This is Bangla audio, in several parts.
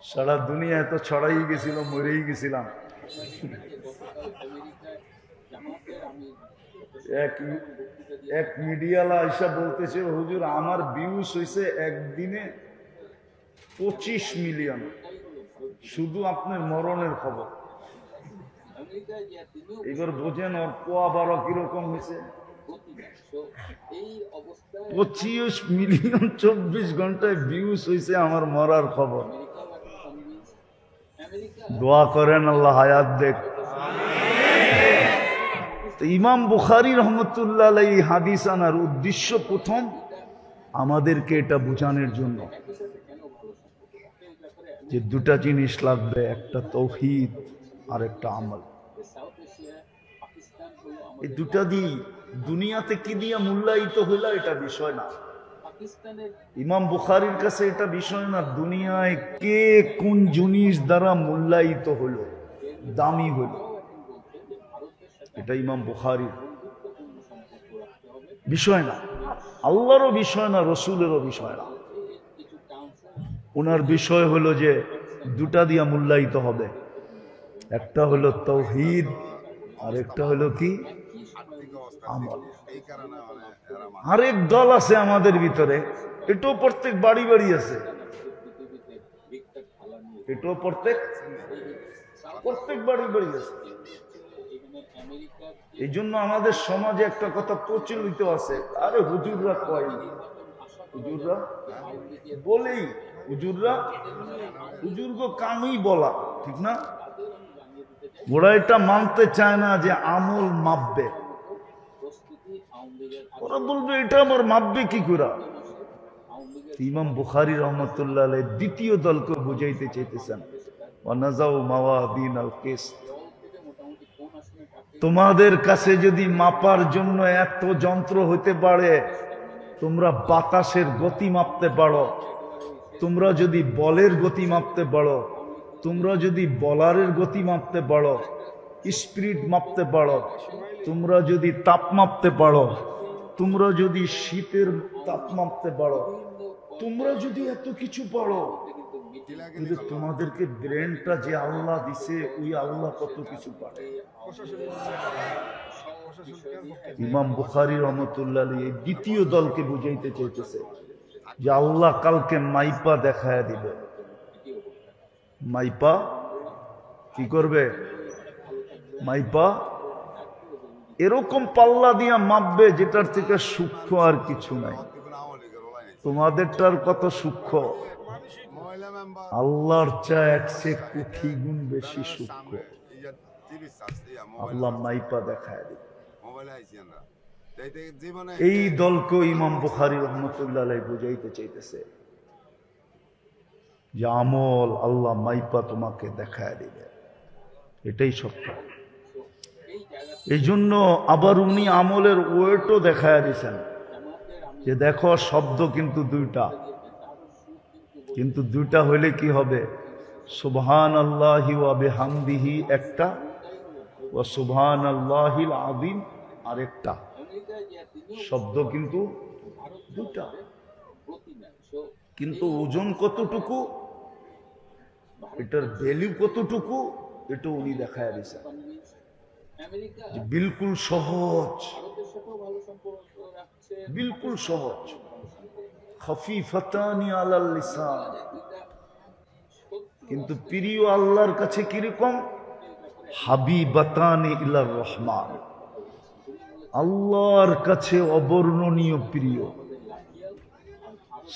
সারা দুনিয়ায় তো ছড়াই গেছিল, মরেই গেছিলাম। এক মিডিয়ালা আইসা বলতেছে, হুজুর আমার ভিউজ হয়েছে একদিনে 25 মিলিয়ন, শুধু আপনার মরণের খবর। এবার বোঝেন ওর পোয়া বারো কিরকম হয়েছে। 25 মিলিয়ন 24 ঘন্টায় ভিউজ হয়েছে আমার মরার খবর। দোয়া করেন আল্লাহ হায়াত দেখ। ইমাম বুখারী রহমতুল্লাহ আলাইহি হাদিস আনার উদ্দেশ্য প্রথম আমাদেরকে এটা বোঝানোর জন্য যে দুটা জিনিস লাগবে, একটা তৌহিদ আর একটা আমল। এই দুটা দিয়ে দুনিয়াতে কি দিয়া মূল্যায়িত হইলা এটা বিষয় না। ইমাম বুখারীর কাছে এটা বিষয় না দুনিয়ায় কে কোন জিনিস দ্বারা মূল্যায়িত হলো, দামি হলো, এটা ইমাম বুখারীর বিষয় না, আল্লাহরও বিষয় না, রসুলেরও বিষয় না। ওনার বিষয় হলো যে দুটা দিয়া মূল্যায়িত হবে, একটা হলো তাওহীদ আর একটা হলো কি আমল। আরেক দল আছে আমাদের ভিতরে, এটাও প্রত্যেক বাড়ি বাড়ি আছে, এটাও প্রত্যেক বাড়ি বাড়ি আছে। এই জন্য আমাদের সমাজে একটা কথা প্রচলিত আছে, আরে হুজুররা কয়, হুজুররা বলেই, হুজুর্গ কামই বলা, ঠিক না? ওরা এটা মানতে চায় না যে আমল মাপবে। ওরা বলবে এটা আমার মাপবে কি করে। ইমাম বুখারী রহমতুল্লাহ আলাইহি দ্বিতীয় দলকে বুঝাইতে চাইতেছেন, ওয়ানাজাউ মাওয়াদিন আল কিসত। তোমাদের কাছে যদি মাপার জন্য এত যন্ত্র হতে পারে, তোমরা বাতাসের গতি মাপতে পারো, তোমরা যদি বলের গতি মাপতে পারো, তোমরা যদি বলারের গতি মাপতে পারো, স্পিরিট মাপতে পারো, তোমরা যদি তাপ মাপতে পারো, তোমরা যদি শীতের তাপ মাপতে পারো, তোমরা যদি এত কিছু পারো, কিন্তু তোমাদেরকে ব্রেনটা যে আল্লাহ দিছে ওই আল্লাহ কত কিছু পারে। ইমাম বুখারী রহমতুল্লাহ আলাইহি এই দ্বিতীয় দলকে বুঝাইতে চাইতেছে যে আল্লাহ কালকে মাইপা দেখায় দিবে। মাইপা কি করবে? মাইপা এরকম পাল্লা দিয়া মাপবে যেটার থেকে সূক্ষ্ম আর কিছু নাই। তোমাদেরটার কত সূক্ষ্ম, আল্লাহর চেয়ে 100 কোটি গুণ বেশি সূক্ষ্ম। আল্লাহ মাইপা দেখায় দিবে। এই দলকে ইমাম বুখারী রহমতুল্লাহ আলাইহি বুঝাইতে চাইতেছে যে আমল আল্লাহ মাইপা তোমাকে দেখায় দিবে, এটাই সত্য। এই জন্য আবার উনি আমলের ওয়েটও দেখায় দিয়েছেন যে দেখো শব্দ কিন্তু দুইটা, কিন্তু দুইটা হইলে কি হবে? সুবহানাল্লাহি ওয়া বিহামদিহি একটা, ওয়া সুবহানাল্লাহিল আযীম আরেকটা। শব্দ কিন্তু দুটা, কিন্তু ওজন কতটুকু, এটার ভ্যালু কতটুকু, এটা উনি দেখায় দিয়েছেন। বিলকুল সহজ, বিলকুল সহজ, খফিফাতানি আলাল লিসান, কিন্তু প্রিয় আল্লাহর কাছে কিরকম? হাবিবাতানি ইলার রহমান, আল্লাহর কাছে অবর্ণনীয় প্রিয়।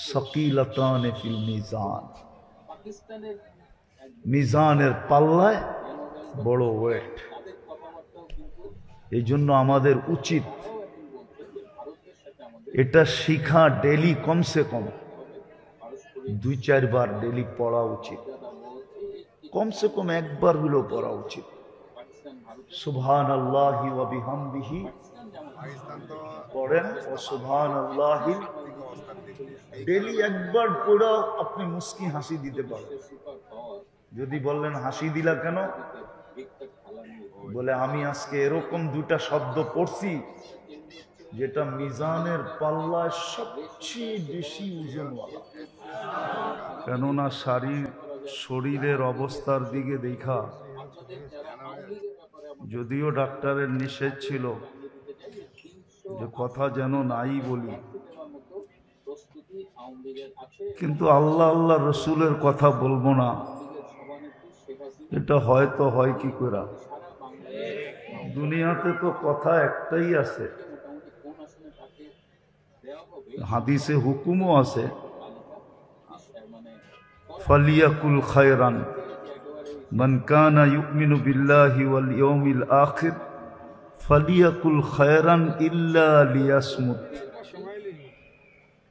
সাকিলাতানে ফিল মিজান, মিজানের পাল্লায় বড় ওয়েট। এই জন্য আমাদের উচিত এটা শিখা, ডেলি কমসে কম 2-4 বার ডেলি পড়া উচিত, কমসে কম একবার হলেও পড়া উচিত। সুবহানাল্লাহি ওয়া বিহামদিহি পড়েন, ও সুবহানাল্লাহি ডেলি একবার পড়া আপনি মুস্কি হাসি দিতে পারেন। যদি বললেন হাসি দিলা কেন, বলে আমি আজকে এরকম দুটা শব্দ পড়ছি যেটা মিজানের পাল্লায় সবচেয়ে বেশি ওজনওয়ালা। কেননা শরীরের অবস্থার দিকে দেখা, যদিও ডাক্তারের নিষেধ ছিল যে কথা যেন নাই বলি, কিন্তু আল্লাহ আল্লাহ রসুলের কথা বলবো না, এটা হয়তো হয় কি করে? দুনিয়াতে তো কথা একটাই আছে, হাদিসে হুকুমও আছে, ফালিয়াকুল খায়রান মান কানা ইউমিনু বিল্লাহি ওয়াল ইয়াউমিল আখির ফালিয়াকুল খায়রান ইল্লা লিয়াসমুত।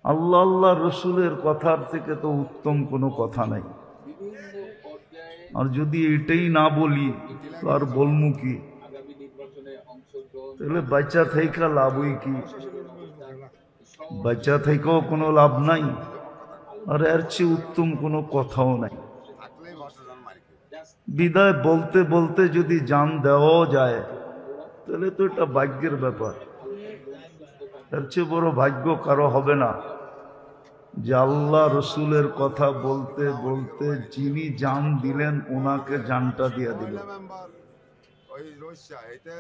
আল্লাহ আল্লাহ রসুলের কথার থেকে তো উত্তম কোনো কথা নাই। আর যদি এটাই না বলি তো আর বলমু কি? তাহলে বাচ্চা থেকে লাভই কি? বাচ্চা থেকেও কোনো লাভ নাই, আর এর চেয়ে উত্তম কোনো কথাও নাই। বিদায় বলতে বলতে যদি জান দেওয়াও যায় তাহলে তো এটা ভাগ্যের ব্যাপার। এর চেয়ে বড় ভাগ্য কারো হবে না যে আল্লাহ রসুলের কথা বলতে বলতে যিনি জান দিলেন ওনাকে জানটা দিয়ে দিলেন।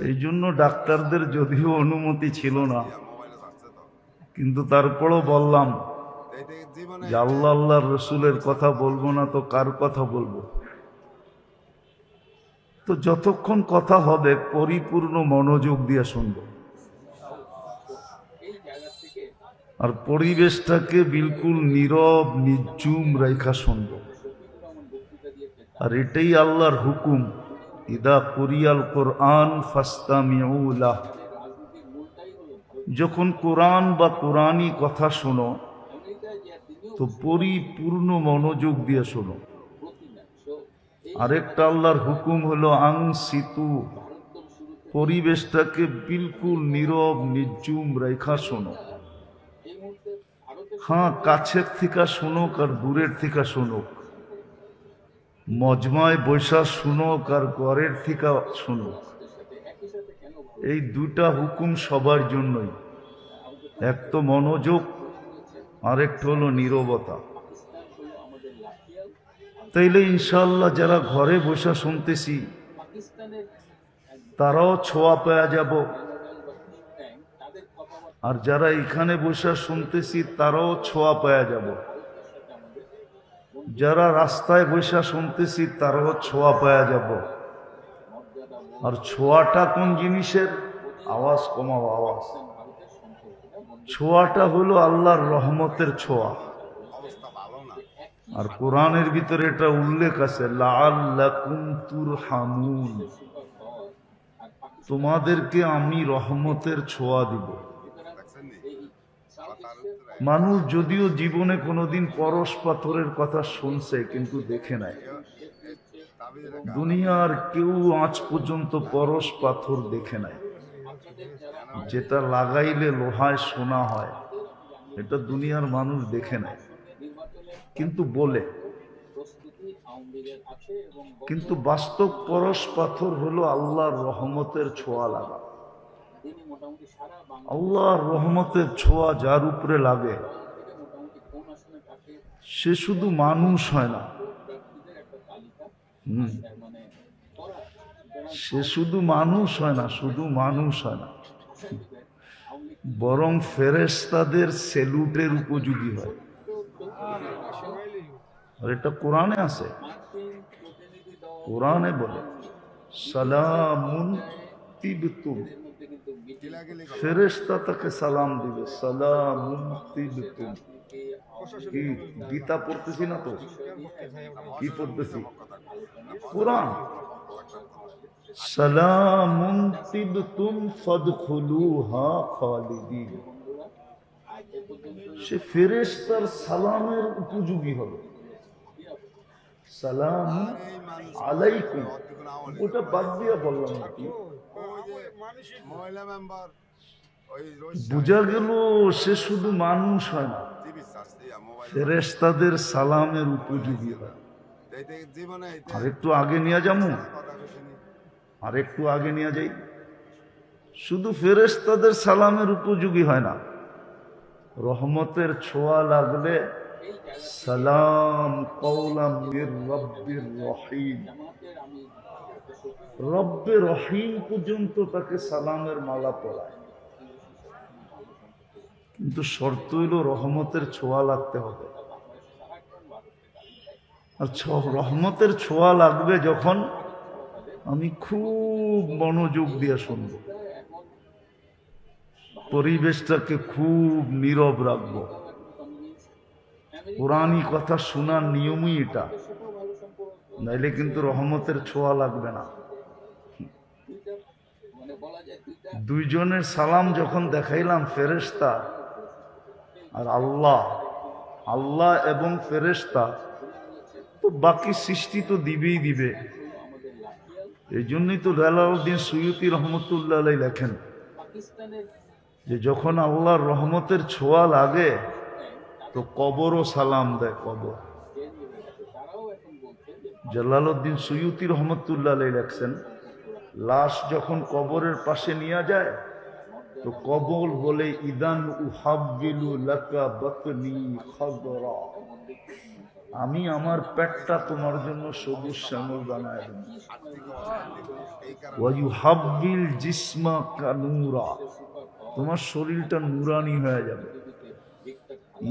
এই জন্য ডাক্তারদের যদিও অনুমতি ছিল না, কিন্তু তারপরও বললাম যে আল্লাহ আল্লাহ রসুলের কথা বলবো না তো কার কথা বলবো? তো যতক্ষণ কথা হবে পরিপূর্ণ মনোযোগ দিয়ে শুনবো, আর পরিবেশটাকে বিলকুল নীরব নিঝুম রেখা শুনবো। আর এটাই আল্লাহর হুকুম, ইদা কুরিয়াল কোরআন ফাস্তামিউ লাহ। যখন কোরআন বা কোরআনী কথা শোনো তো পরিপূর্ণ মনোযোগ দিয়ে শোনো। আরেকটা আল্লাহর হুকুম হলো আংসিতু, পরিবেশটাকে বিলকুল নীরব নিঝুম রেখা শোনো। হ্যাঁ, কাছের থেকে শোনোক আর দূরের থেকে শোনোক, মজমায় বৈশা শোনোক আর ঘরের থেকে শোনোক, এই দুটা হুকুম সবার জন্যই। এক তো মনোযোগ, আরেকটা হলো নীরবতা। তাইলে ইনশাআল্লাহ যারা ঘরে বসে শুনতেছি তারাও ছোঁয়া পাওয়া যাব, আর যারা এখানে বসে শুনতেছি তারাও ছোঁয়া পাওয়া যাব, যারা রাস্তায় বসে শুনতেছি তারাও ছোঁয়া পাওয়া যাব। আর ছোঁয়াটা কোন জিনিসের? আওয়াজ কমাও, আওয়াজ। ছোঁয়াটা হলো আল্লাহর রহমতের ছোঁয়া। আর কোরআনের ভিতরে এটা উল্লেখ আছে, লাআল্লাকুম তুরহামুন, তোমাদেরকে আমি রহমতের ছোঁয়া দিব। মানুষ যদিও জীবনে কোনোদিন পরশ পাথরের কথা শুনছে কিন্তু দেখে নাই, দুনিয়ার কেউ আজ পর্যন্ত পরশ পাথর দেখে নাই। যেটা লাগাইলে লোহায় সোনা হয়, এটা দুনিয়ার মানুষ দেখে নাই, কিন্তু বলে। কিন্তু বাস্তব পরশ পাথর হলো আল্লাহর রহমতের ছোঁয়া লাগা। আল্লাহর রহমতের ছোঁয়া যার উপরে লাগে সে শুধু মানুষ হয় না, সে শুধু মানুষ হয় না, শুধু মানুষ হয় না, বরং ফেরেশতাদের সেলুটের উপযোগী হয়। আর এটা কোরআনে আছে, কোরআনে বলে সালামুন তিবতুম, ফেরেশতা তাকে সালাম দিবে, সালামুন তিবতুম। কি গীতা পড়তেছি না তো? কি পড়তেছি? কোরআন। সালামুন তিবতুম ফাদখুলুহা খালিদিন, সে ফেরেশতার সালামের উপযোগী হবে। সালাম আলাইকুম, ওটা বাদ দিয়ে বললাম নাকি? বুঝা গেল সে শুধু মানুষ হয় না, ফেরেশতাদের সালামের উপযোগী হয়। আর একটু আগে নিয়ে যাবো, আর একটু আগে নিয়ে যাই। শুধু ফেরেশতাদের সালামের উপযোগী হয় না, রহমতের ছোঁয়া লাগলে সালাম কওলাম মির রব্বির রহিম। রব্বে রহিম পর্যন্ত তাকে সালামের মালা পরায়, কিন্তু শর্ত হইল রহমতের ছোঁয়া লাগতে হবে। আর রহমতের ছোঁয়া লাগবে যখন আমি খুব মনোযোগ দিয়ে শুনব, পরিবেশটাকে খুব নীরব রাখবো। কোরআনী কথা শোনার নিয়মই এটা, নাইলে কিন্তু রহমতের ছোঁয়া লাগবে না। দুইজনের সালাম যখন দেখাইলাম, ফেরেশতা আর আল্লাহ, আল্লাহ এবং ফেরেশতা, তো বাকি সৃষ্টি তো দিবেই দিবে। এই জন্যই তো জালালউদ্দিন সুয়ুতি রহমতুল্লাহ আলাইহি লেখেন যে যখন আল্লাহর রহমতের ছোঁয়া লাগে তো কবরও সালাম দেয়। কবর, জালালউদ্দিন সুয়ুতি রহমতুল্লাহ আলাইহি লেখছেন, লাশ যখন কবরের পাশে নিয়ে যায় তো কবর বলে ইদান উহাব্বিলু লাকা বাতনি খাদরা, আমি আমার পেটটা তোমার জন্য সবুজ শ্যামল বানায় দেব। ওয়া ইউহাব্বিল জিসমা কানুরা, তোমার শরীরটা নূরানি হয়ে যাবে।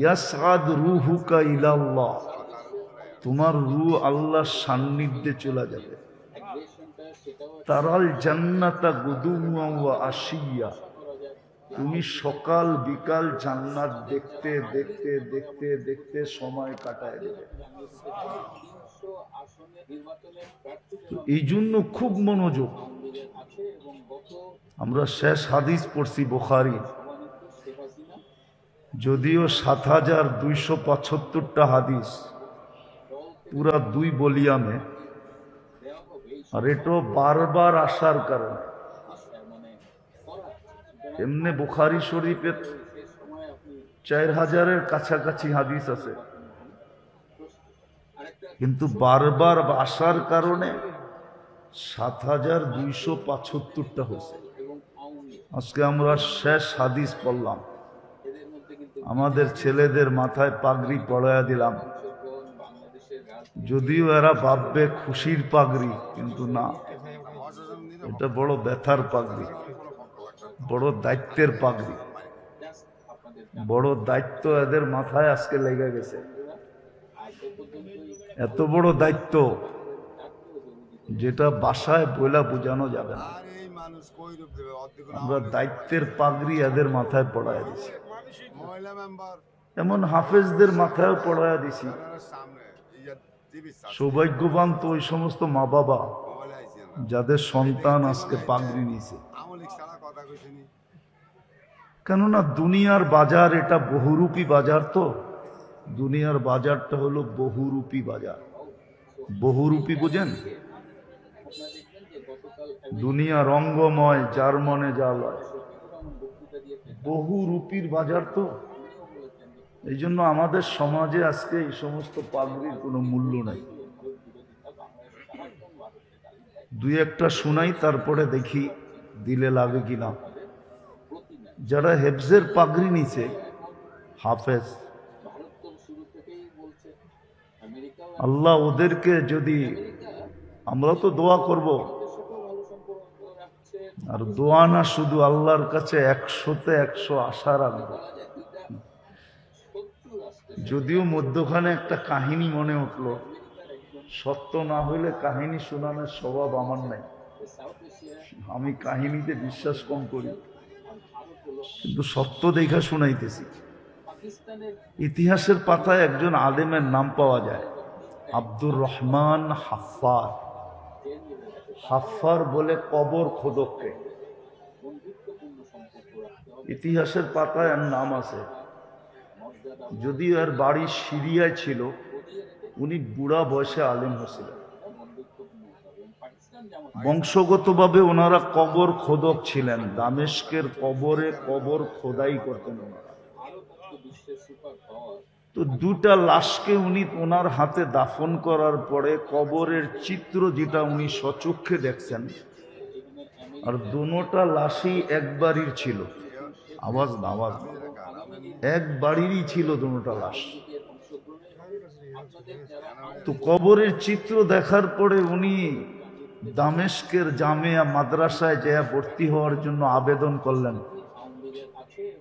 ইয়াসআদ রূহুকা ইলাল্লাহ, তোমার রূহ আল্লাহর সান্নিধ্যে চলে যাবে। তারাল জান্নাতা গুদুওয়া ওয়া আশিয়া, তুমি সকাল বিকাল জান্নাত দেখতে দেখতে দেখতে দেখতে সময় কাটায় দেবে। এই জন্য খুব মনোযোগ। আমরা শেষ হাদিস পড়ছি বুখারী, যদিও ৭,২৭৫টা হাদিস পুরা 2 ভলিউমে, আর এটা বারবার আসার কারণে। এমনি বুখারী শরীফে ৪,০০০-এর কাছাকাছি হাদিস আছে, কিন্তু বারবার আসার কারণে ৭,২৭৫টা হয়েছে। আজকে আমরা শেষ হাদিস পড়লাম, আমাদের ছেলেদের মাথায় পাগড়ি পড়াইয়া দিলাম। যদিও এরা ভাববে খুশির পাগড়ি, কিন্তু না, এটা বড় ব্যথার পাগড়ি, বড় দায়িত্বের পাগড়ি। বড় দায়িত্ব এদের মাথায় আজকে লেগে গেছে। এত বড় দায়িত্ব যেটা বাসায় বইলা বোঝানো যাবে না। আমরা দায়িত্বের পাগড়ি এদের মাথায় পড়াইয়া দিছি, এমন হাফেজদের মাথায়ও পড়াইয়া দিছি। সৌভাগ্যবান তো ওই সমস্ত মা বাবা যাদের সন্তান আজকে পাগড়ি নিছে। কেননা দুনিয়ার বাজার এটা বহুরূপী বাজার। তো দুনিয়ার বাজারটা হলো বহুরূপী বাজার। বহুরূপী বোঝেন? দুনিয়া রঙ্গময়, যার মনে যা লয়। বহুরূপীর বাজার। তো এই জন্য আমাদের সমাজে আজকে এই সমস্ত পাগড়ির কোনো মূল্য নাই। 2-একটা শুনাই, তারপরে দেখি দিলে লাগে কিনা। যারা হেফজের পাগড়ি নিছে, হাফেজ, আল্লাহ ওদেরকে যদি, আমরা তো দোয়া করব, আর দোয়া না শুধু, আল্লাহর কাছে 100-তে 100 আশা রাখবো। যদিও মধ্যখানে একটা কাহিনী মনে উঠলো, সত্য না হইলে কাহিনী শোনানোর স্বভাব আমার নাই। আমি কাহিনীতে বিশ্বাস কম করি, কিন্তু সত্য দেখা শুনাইতেছি। ইতিহাসের পাতায় একজন আলেমের নাম পাওয়া যায়, আব্দুর রহমান হাফফার। হাফফার বলে কবর খোদককে। ইতিহাসের পাতায় এর নাম আছে। যদিও এর বাড়ি সিরিয়ায় ছিল, উনি বুড়া বয়সে আলেম হয়েছিলেন। বংশগতভাবে ওনারা কবর খোদক ছিলেন। দামেস্কের কবরে কবর খোদাই করতেন ওনারা। তো 2টা লাশকে উনি ওনার হাতে দাফন করার পরে কবরের চিত্র যেটা উনি স্বচক্ষে দেখছেন, আর দোনোটা লাশই এক বাড়ির ছিল। আওয়াজ না, আওয়াজ। এক বাড়িরই ছিল দোনোটা লাশ। তো কবরের চিত্র দেখার পরে উনি দামেস্কের জামিয়া মাদ্রাসায় যেয়ে ভর্তি হওয়ার জন্য আবেদন করলেন।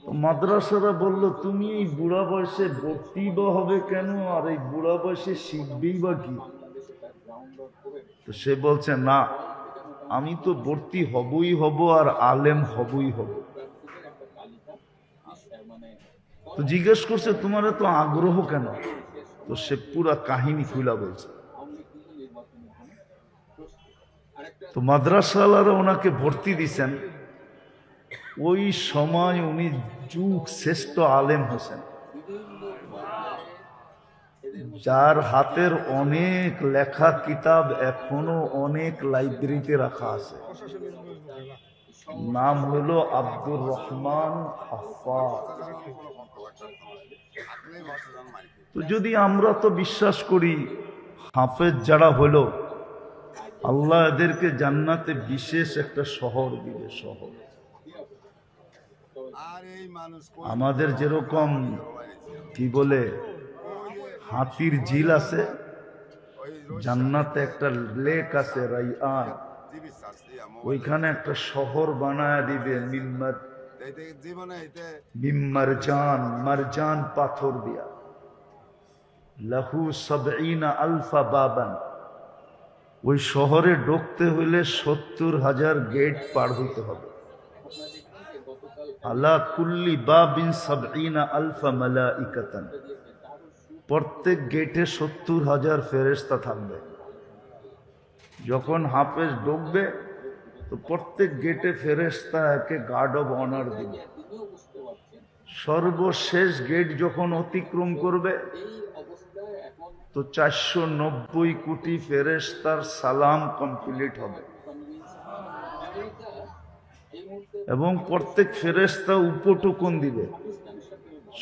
তো মাদ্রাসারা বলল, তুমি এই বুড়া বয়সে ভর্তি বা হবে কেন, আর এই বুড়া বয়সে শিখবেই বা কি? তো সে বলছে, না, আমি তো ভর্তি হবই হব আর আলেম হবই হব। তো জিজ্ঞেস করছে, তোমার এত আগ্রহ কেন? তো সে পুরা কাহিনী খুলা বলছে। তো মাদ্রাসাওয়ালারা ওনাকে ভর্তি দিছেন। ওই সময় উনি যুগ শ্রেষ্ঠ আলেম হোসেন, যার হাতের অনেক লেখা কিতাব এখনো অনেক লাইব্রেরিতে রাখা আছে। নাম হলো আব্দুর রহমান হাফাজ। তো যদি আমরা তো বিশ্বাস করি হাফেজ যারা হলো, আল্লাহ এদেরকে জান্নাতে বিশেষ একটা শহর দিবে। শহর আমাদের যেরকম কি বলে হাতির ঝিল আছে, জান্নাতে একটা লেক আছে রাইয়ান, ওইখানে একটা শহর বানায় দিবে মিম্মারজান, মারজান পাথর দিয়া। লাহু ৭০ আলফা বাবান। ওই শহরে ঢুকতে হইলে ৭০,০০০ গেট পার হইতে হবে। আলা কুল্লি বাবিন ৭০ আলফা মালাইকাতান। প্রত্যেক গেটে ৭০,০০০ ফেরেশতা থাকবে। যখন হাফেজ ঢুকবে তো প্রত্যেক গেটে ফেরেশতা একে গার্ড অব অনার দিবে। সর্বশেষ গেট যখন অতিক্রম করবে তো ৪৯০ কোটি ফেরেশতার সালাম কমপ্লিট হবে, এবং প্রত্যেক ফেরেশতা উপটোকন দিবে।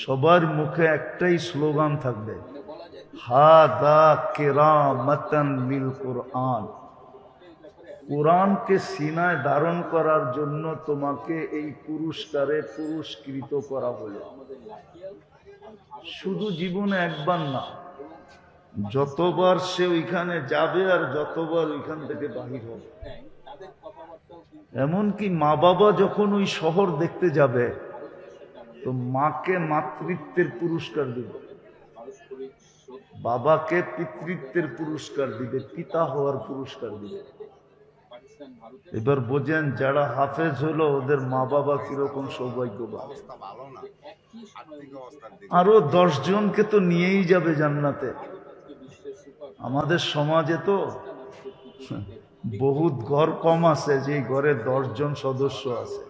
সবার মুখে একটাই স্লোগান থাকবে, হাদা কেরামাতান লিল কুরআন। কোরআনকে সিনায় ধারণ করার জন্য তোমাকে এই পুরস্কারে পুরস্কৃত করা হলো। শুধু জীবনে একবার না, যতবার সে ওইখানে যাবে আর যতবার ওইখান থেকে বাহির হবে। এমনকি মা বাবা যখন ওই শহর দেখতে যাবে তো মাকে মাতৃত্বের পুরস্কার দিবে, বাবাকে পিতৃত্বের পুরস্কার দিবে, পিতা হওয়ার পুরস্কার দিবে। এবার বোঝেন যারা হাফেজ হলো ওদের মা বাবা কিরকম সৌভাগ্যবান। আরো ১০ জনকে তো নিয়েই যাবে জান্নাতে। আমাদের সমাজে তো বহুত ঘর কম আছে যে ঘরে ১০ জন সদস্য আছে।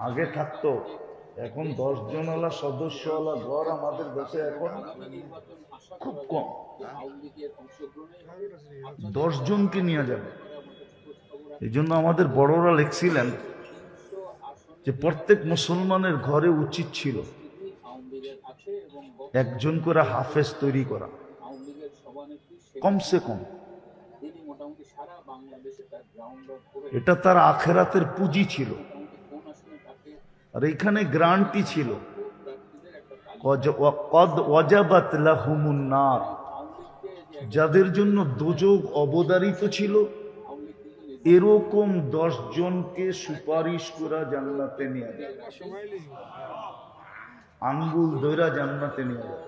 আগে থাকতো, এখন ১০ জনওয়ালা সদস্যওয়ালা ঘর আমাদের দেশে এখন খুব কম। ১০ জনকে নিয়ে যাবে। এই জন্য আমাদের বড়রা লিখছিলেন যে প্রত্যেক মুসলমানের ঘরে উচিত ছিল একজন করে হাফেজ তৈরি করা, কমসে কম। এটা তার আখেরাতের পুঁজি ছিল। আর এখানে গ্রান্টি ছিল, কদ ওয়াজাবাত লাহুমুন নার, যাদের জন্য দোজখ অবধারিত ছিল, এরকম ১০ জনকে সুপারিশ করা জান্নাতে নিয়ে যাবে, আঙ্গুল ধরা জান্নাতে নিয়ে যাবে।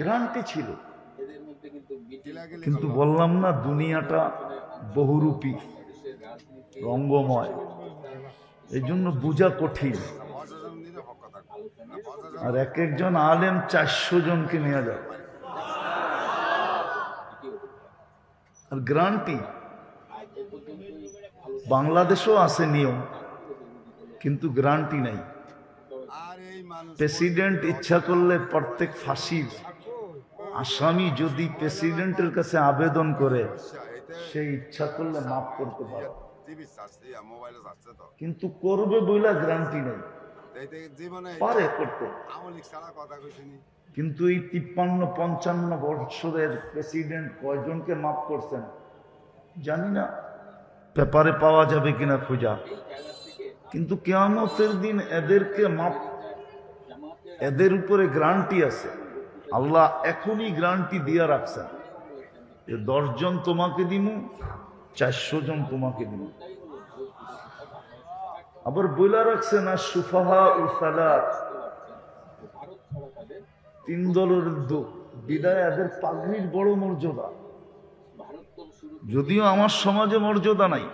গ্রান্টি ছিল। কিন্তু বললাম না, দুনিয়াটা বহুরূপী, রঙ্গময়, এই জন্য বোঝা কঠিন। আর এক একজন আলেম ৪০০ জনকে নিয়ে যাবে। আর গ্রান্টি বাংলাদেশও আছে নিয়ম, কিন্তু গ্রান্টি নাই। প্রেসিডেন্ট ইচ্ছা করলে প্রত্যেক ফাঁসির আসামি যদি প্রেসিডেন্টের কাছে আবেদন করে, সে ইচ্ছা করলে মাফ করতে পারে, কিন্তু করবে বইলা গ্যারান্টি নেই, পারে করতে। কিন্তু এই ৫৩-৫৫ বছরের প্রেসিডেন্ট কয়জনকে মাফ করছেন জানি না, পেপারে পাওয়া যাবে কিনা খোঁজা। কিন্তু কিয়ামতের দিন এদেরকে মাফ এদের উপরে গ্যারান্টি আছে। আল্লাহ এখনই গ্যারান্টি দিয়া রাখছেন যে 10 জন তোমাকে দিমু, 400 জন তোমাকে দিমু। আবার বইলা রাখছেন আর সুফাহা ও সালাত, 3 দলের বিদায় এদের পাগড়ির বড় মর্যাদা, যদিও আমার সমাজে মর্যাদা নাই।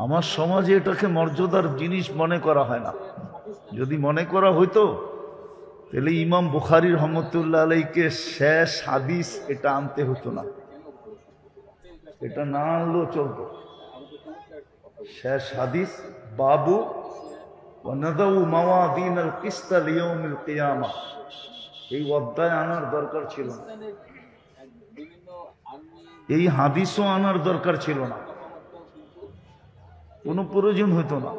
আমার সমাজে এটাকে মর্যাদার জিনিস মনে করা হয় না। যদি মনে করা হইতো তাহলে ইমাম বুখারী রহমতুল্লাহ আলাইকে শেষ হাদিস এটা আনতে হতো না, এটা না আনলেও চলতো। শেষ হাদিস বাবু ওয়ানাদাউ মাওয়াদিনাল কিসতা লিয়াউমিল কিয়ামা, এই অধ্যায় আনার দরকার ছিল না, এই হাদিসও আনার দরকার ছিল না, কোনো প্রয়োজন হতো না।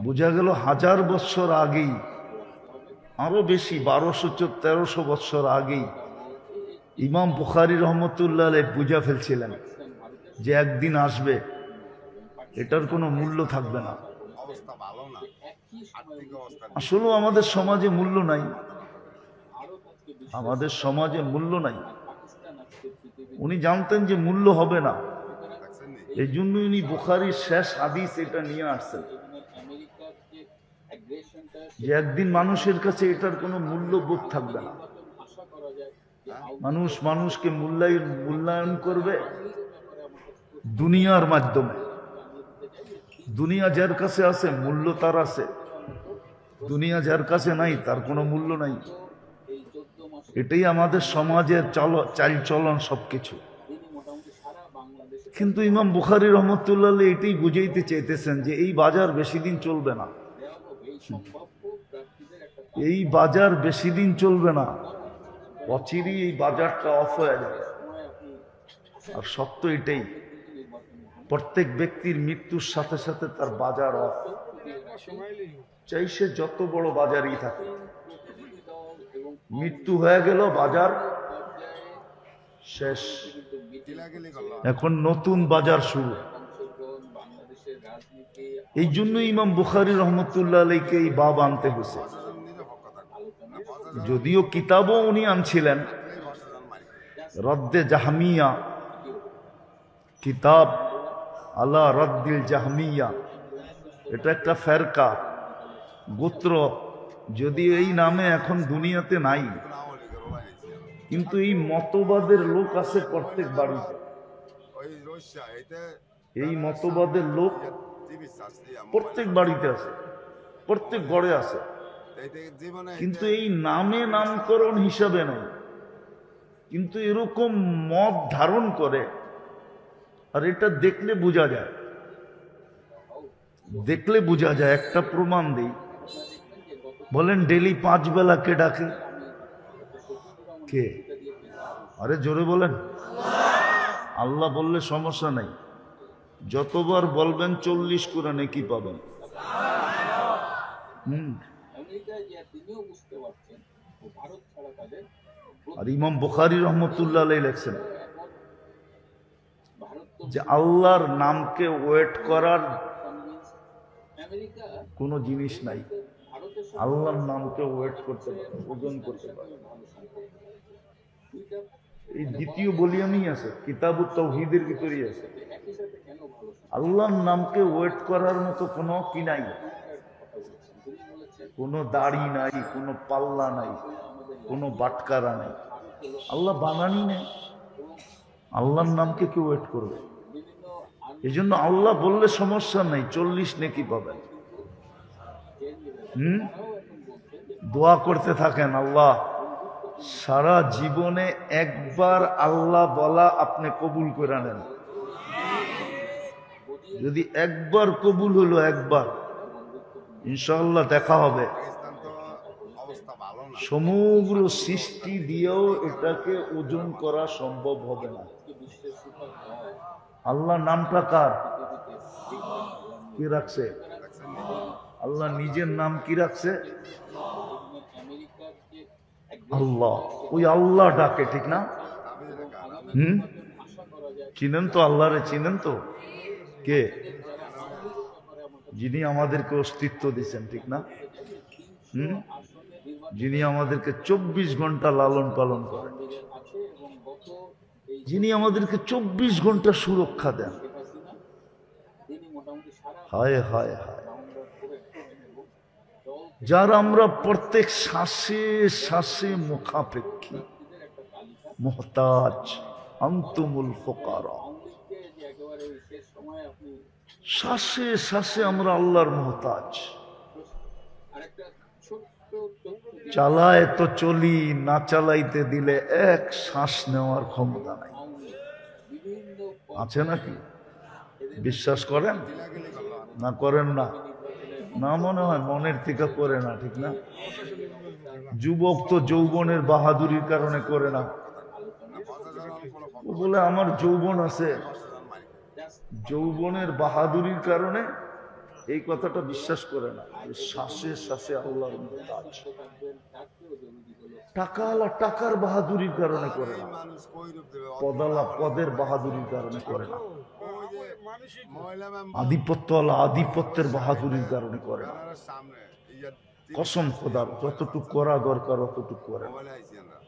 বোঝা গেল 1000 বছর আগেই, আরো বেশি 1200-1300 বছর আগেই ইমাম বুখারী রহমতুল্লাহ আলাইহি বুঝা ফেলছিলেন যে একদিন আসবে এটার কোনো মূল্য থাকবে না। আসলে আমাদের সমাজে মূল্য নাই, আমাদের সমাজে মূল্য নাই। উনি জানতেন যে মূল্য হবে না, এই জন্য উনি বুখারীর শেষ হাদিস এটা নিয়ে আসছেন যে একদিন মানুষের কাছে এটার কোনো মূল্যবোধ থাকবে না। মানুষ মানুষকে মূল্যায়ন করবে দুনিয়ার মাধ্যমে। দুনিয়া যার কাছে আছে মূল্য তার আছে, দুনিয়া যার কাছে নাই তার কোনো মূল্য নাই। এটাই আমাদের সমাজের চালচলন সবকিছু। কিন্তু ইমাম বুখারী রহমতুল্লাহ এটাই বুঝাইতে চাইতেছেন যে এই বাজার বেশি দিন চলবে না, এই বাজার বেশি দিন চলবে না, অচিরেই এই বাজারটা অফ হয়ে যাবে। আর সত্য এটাই, প্রত্যেক ব্যক্তির মৃত্যুর সাথে সাথে তার বাজার অফ, চাই সে যত বড় বাজারই থাকে। মৃত্যু হয়ে গেল, বাজার শেষ, এখন নতুন বাজার শুরু। এই জন্য ইমাম বুখারী রহমতুল্লাহ আলাইহিকে এই বাব আনতে হয়েছে। যদিও কিতাবও উনি আনছিলেন, রদ্দে জাহমিয়া কিতাব আলা রদ্দিল জাহমিয়া, এটা একটা ফেরকা গোত্র, যদি এই নামে এখন দুনিয়াতে নাই, কিন্তু এই মতবাদের লোক আছে প্রত্যেক বাড়িতে। এই মতবাদের লোক প্রত্যেক বাড়িতে আছে, প্রত্যেক ঘরে আছে, কিন্তু এই নামে নামকরণ হিসাবে নাই। কিন্তু এরকম মত ধারণ করে, আর এটা দেখলে বোঝা যায়, দেখলে বোঝা যায়। একটা প্রমাণ দিই, বলেন ডেলি 5 বেলা কে ডাকে? কে? আরে জোরে বলেন। আল্লাহ বললে সমস্যা নাই, যতবার বলবেন 40 করে নেকি পাবেন। আর ইমাম বুখারী রহমতুল্লাহ আলাইহি লেখছেন যে আল্লাহর নামকে ওয়েট করার কোনো জিনিস নাই, আল্লাহর নামকে ওয়েট করতে পারে, ওজন করতে পারে। এই দ্বিতীয় ভলিউমই আছে, কিতাবুত তাওহীদের ভিতরেই আছে। আল্লাহর নামকে ওয়েট করার মতো কোনো কি নাই, কোনো দাড়ি নাই, কোনো পাল্লা নাই, কোনো বাটকারা নাই। আল্লাহ বানানি নেই, আল্লাহর নামকে কেউ ওয়েট করবে? এই জন্য আল্লাহ বললে সমস্যা নাই, 40 নেকি পাবেন। দোয়া করতে থাকেন, আল্লাহ সারা জীবনে একবার আল্লাহ বলা আপনি কবুল করে নেন। যদি একবার কবুল হলো, একবার, ইনশাআল্লাহ দেখা হবে। সমগ্র সৃষ্টি দিয়েও এটাকে ওজন করা সম্ভব হবে না। আল্লাহ নামটা কার? কি রাখছে? আল্লাহ নিজের নাম কি রাখছে? আল্লাহ। ওই আল্লাহ ডাকে, ঠিক না? চিনেন তো আল্লাহরে? চিনেন তো? কে? যিনি আমাদেরকে অস্তিত্ব দিচ্ছেন, ঠিক না? যিনি আমাদেরকে 24 ঘন্টা লালন পালন করেন, যিনি আমাদেরকে 24 ঘন্টা সুরক্ষা দেন। হায় হায় হায়, যার আমরা প্রত্যেক শ্বাসে শ্বাসে মুখাপেক্ষী, মুহতাজ, আনতুমুল ফুকারা। শ্বাসে শ্বাসে আমরা আল্লাহর মুহতাজ। চালায় তো চলি, না চালাইতে দিলে এক শ্বাস নেওয়ার ক্ষমতা নাই। আছে নাকি? বিশ্বাস করেন না করেন না? না, মনে হয় মনের থেকে করে না, ঠিক না? যুবক তো যৌবনের বাহাদুরির কারণে করে না। ও বলে আমার যৌবন আছে, যৌবনের বাহাদুরির কারণে এই কথাটা বিশ্বাস করে না। শ্বাসে শ্বাসে আল্লাহর মুহতাজ। টাকাওয়ালা টাকার বাহাদুরির কারণে করে না, পদালা পদের বাহাদুরির কারণে করে না, আধিপত্যওয়ালা আধিপত্যের বাহাদুরির কারণে করে না। কসম খোদার, যতটুকু করা দরকার অতটুকু করে না।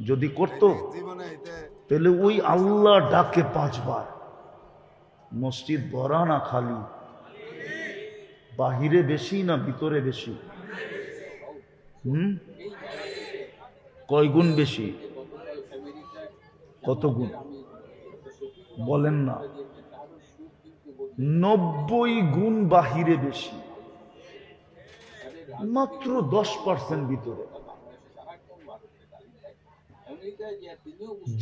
যদি করতো তাহলে ওই আল্লাহ ডাকে 5 বার, মসজিদ ভরা না খালি, বাহিরে বেশি না ভিতরে বেশি? কয় গুণ বেশি? কত গুণ বলেন না? 90 গুণ বাহিরে বেশি, মাত্র 10% ভিতরে।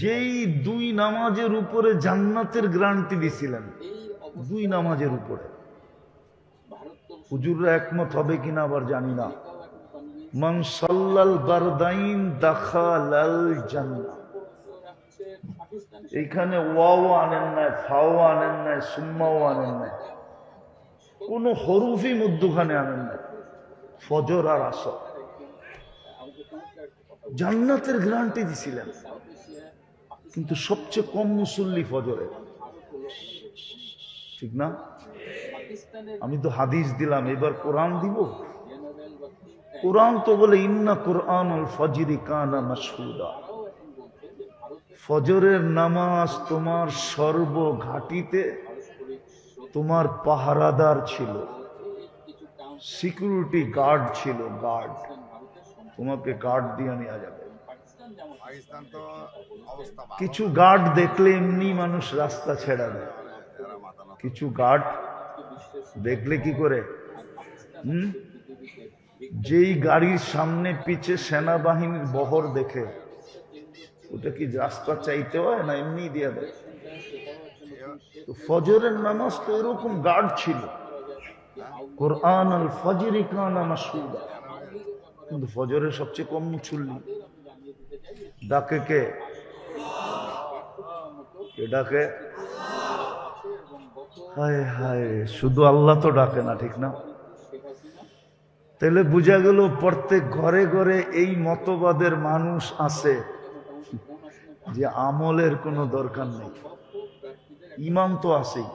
যেই 2 নামাজের উপরে জান্নাতের গ্যারান্টি দিছিলেন, 2 নামাজের উপরে, হুজুররা একমত হবে কিনা আবার জানি না। মান সাল্লাল বারদাইন দাখালাল জান্নাহ। এইখানে ওয়াও আনেন নাই, ফাও আনেন নাই, সুম্মাও আনেন নাই, কোন হরফই মধ্যখানে আনেন নাই। ফজর আর আসর জান্নাতের গ্যারান্টি দিছিলেন, কিন্তু সবচেয়ে কম মুসল্লি ফজরে, ঠিক না? আমি তো হাদিস দিলাম, এবার কোরআন দিব। কোরআন তো বলে ইন্না কুরআনুল ফজরি কানা মাশহুদা। ফজরের নামাজ তোমার সর্বঘাটিতে তোমার পাহারাদার ছিল, সিকিউরিটি গার্ড ছিল, গার্ড। তোমাকে গার্ড দিয়ে নেওয়া যাবে। কিছু গার্ড দেখলে এমনি মানুষ রাস্তা ছেড়ে দেয়, কিছু গার্ড দেখলে কি করে? যেই গাড়ির সামনে পিছে সেনাবাহিনীর বহর দেখে, ওটা কি রাস্তা চাইতে হয় না এমনি দিয়ে দেয়? তো ফজরের নামাজ তো এরকম গার্ড ছিল, কোরআন আল ফজরি কানা মাশহুদা। কিন্তু ফজরের সবচেয়ে কম মুসল্লি। ডাকে কে? ডাকে হায় হায়, শুধু আল্লাহ তো ডাকে না, ঠিক না? তাহলে বোঝা গেল প্রত্যেক ঘরে ঘরে এই মতবাদের মানুষ আছে যে আমলের কোনো দরকার নেই, ঈমান তো আছেই।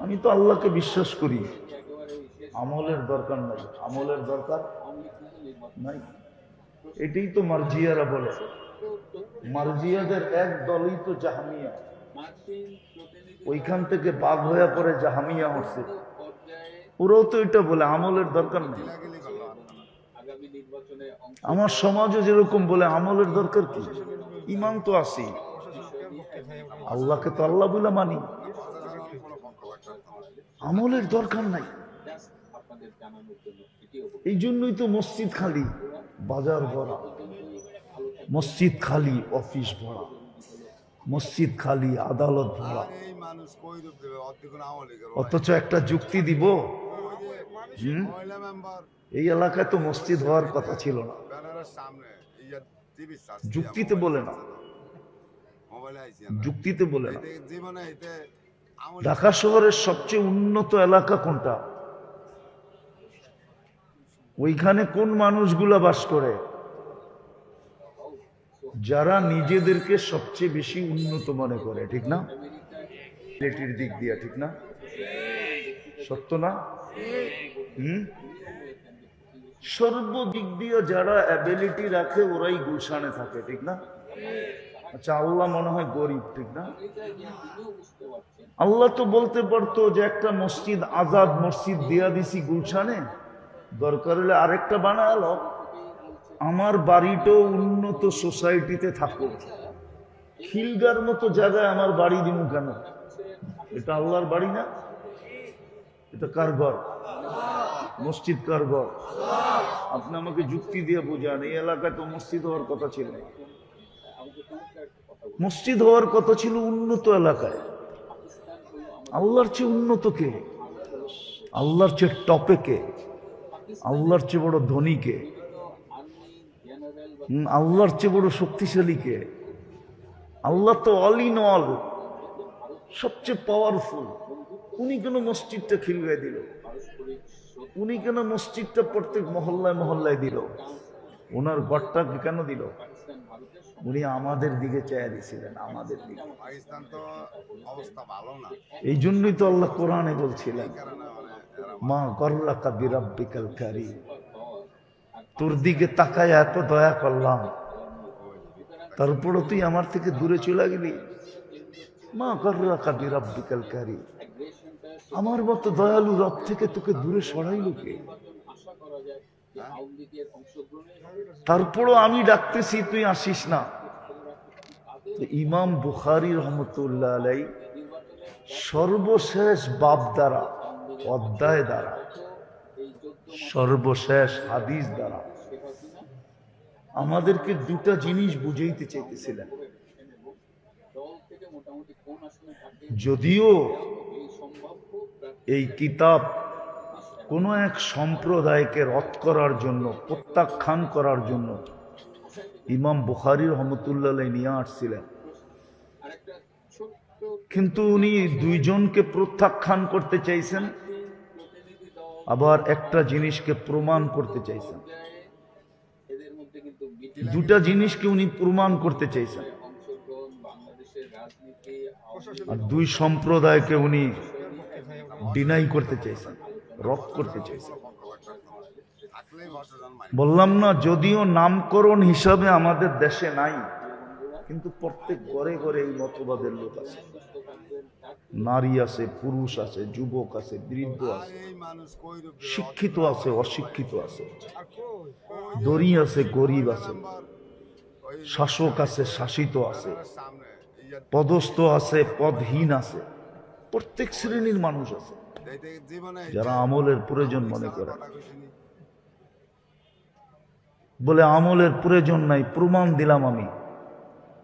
আমি তো আল্লাহকে বিশ্বাস করি, আমলের দরকার নাই, আমলের দরকার নাই। এটাই তো মার্জিয়ারা বলে। মার্জিয়াদের এক দলই তো জাহামিয়া, ওইখান থেকে বাগ হয়ে পড়ে জাহামিয়া হচ্ছে। ওরাও তো এটা বলে আমলের দরকার নেই। আমার সমাজও যেরকম বলে আমলের দরকার কি, ঈমান তো আছি, আল্লাহকে তো আল্লাহ বলে মানি, আমলের দরকার নাই। এই জন্যই তো মসজিদ খালি, বাজার ভরা, মসজিদ খালি, অফিস ভরা, মসজিদ খালি, আদালত ভরা। অথচ একটা যুক্তি দিব, এই এলাকায় তো মসজিদ হওয়ার কথা ছিল না, যুক্তিতে বলে না, যুক্তিতে বলে না। ঢাকা শহরের সবচেয়ে উন্নত এলাকা কোনটা? ওইখানে কোন মানুষগুলা বাস করে? যারা নিজেদেরকে সবচেয়ে বেশি উন্নত মনে করে, ঠিক না? দিক দিয়া, ঠিক না? সত্য না? সর্বদিক দিয়ে যারা অ্যাবিলিটি রাখে ওরাই গুলশানে থাকে, ঠিক না? আচ্ছা, আল্লাহ মনে হয় গরিব, ঠিক না? আল্লাহ তো বলতে পারতো যে একটা মসজিদ, আজাদ মসজিদ দিয়া দিছি গুলশানে, দরকার হলে আরেকটা বানালো। আমার বাড়িটাও উন্নত সোসাইটিতে থাকুক, খিলগার মতো জায়গায় আমার বাড়ি দিব কেন? এটা আল্লাহর বাড়ি না? এটা কার ঘর? মসজিদ কার ঘর? আপনি আমাকে যুক্তি দিয়ে বোঝান। এই এলাকায় তো মসজিদ হওয়ার কথা ছিল, মসজিদ হওয়ার কথা ছিল উন্নত এলাকায়। আল্লাহর চেয়ে উন্নত কে? আল্লাহর চেয়ে টপে কে? আল্লাহর চেয়ে বড় ধনী কে? আল্লাহর চেয়ে বড় শক্তিশালী কে? আল্লাহ তো অল ইন অল, সবচেয়ে পাওয়ারফুল। উনি কেন মসজিদটা খিলগায় দিল? উনি কেন মসজিদটা প্রত্যেক মহল্লায় মহল্লায় দিল? ওনার ঘরটাকে কেন দিল? উনি আমাদের দিকে চেয়ে দিয়েছিলেন, আমাদের দিকে। এই জন্যই তো আল্লাহ কোরআনে বলছিলেন, মা গররাকা বিরাব্বিকাল কারীম, তোর দিকে তাকায় এত দয়া করলাম, তারপরও তুই আমার থেকে দূরে চলে গেলি। মা গররাকা বিরাব্বিকাল কারীম, আমার মতো দয়ালু রব থেকে তোকে দূরে সরাইল কে? তারপরও আমি ডাকতেছি, তুই আসিস না। ইমাম বুখারী রহমতুল্লাহ আলাইহি সর্বশেষ বাব দ্বারা, অধ্যায় দ্বারা, সর্বশেষ হাদিস দ্বারা আমাদেরকে দুটা জিনিস বুঝাইতে চাইতেছিলেন। যদিও এই কিতাব কোন এক সম্প্রদায়কে রদ করার জন্য, প্রত্যাখ্যান করার জন্য ইমাম বুখারী রহমতুল্লাহ আলাইহি নিয়ে আসছিলেন, কিন্তু উনি দুইজনকে প্রত্যাখ্যান করতে চাইছেন, আবার একটা জিনিসকে প্রমাণ করতে চাইছেন। দুটা জিনিসকে উনি প্রমাণ করতে চাইছেন, আর দুই সম্প্রদায়কে উনি ডিনাই করতে চাইছেন, রদ করতে চাইছেন। বললাম না, যদিও নামকরণ হিসাবে আমাদের দেশে নাই, কিন্তু প্রত্যেক ঘরে ঘরে এই মতবাদের লোক আছে। নারী আছে, পুরুষ আছে, যুবক আছে, বৃদ্ধ আছে, শিক্ষিত আছে, অশিক্ষিত আছে, ধনী আছে, গরিব আছে, শাসক আছে, শাসিত আছে, পদস্থ আছে, পদহীন আছে, প্রত্যেক শ্রেণীর মানুষ আছে যারা আমলের প্রয়োজন মনে করে। বলে আমলের প্রয়োজন নাই, প্রমাণ দিলাম আমি।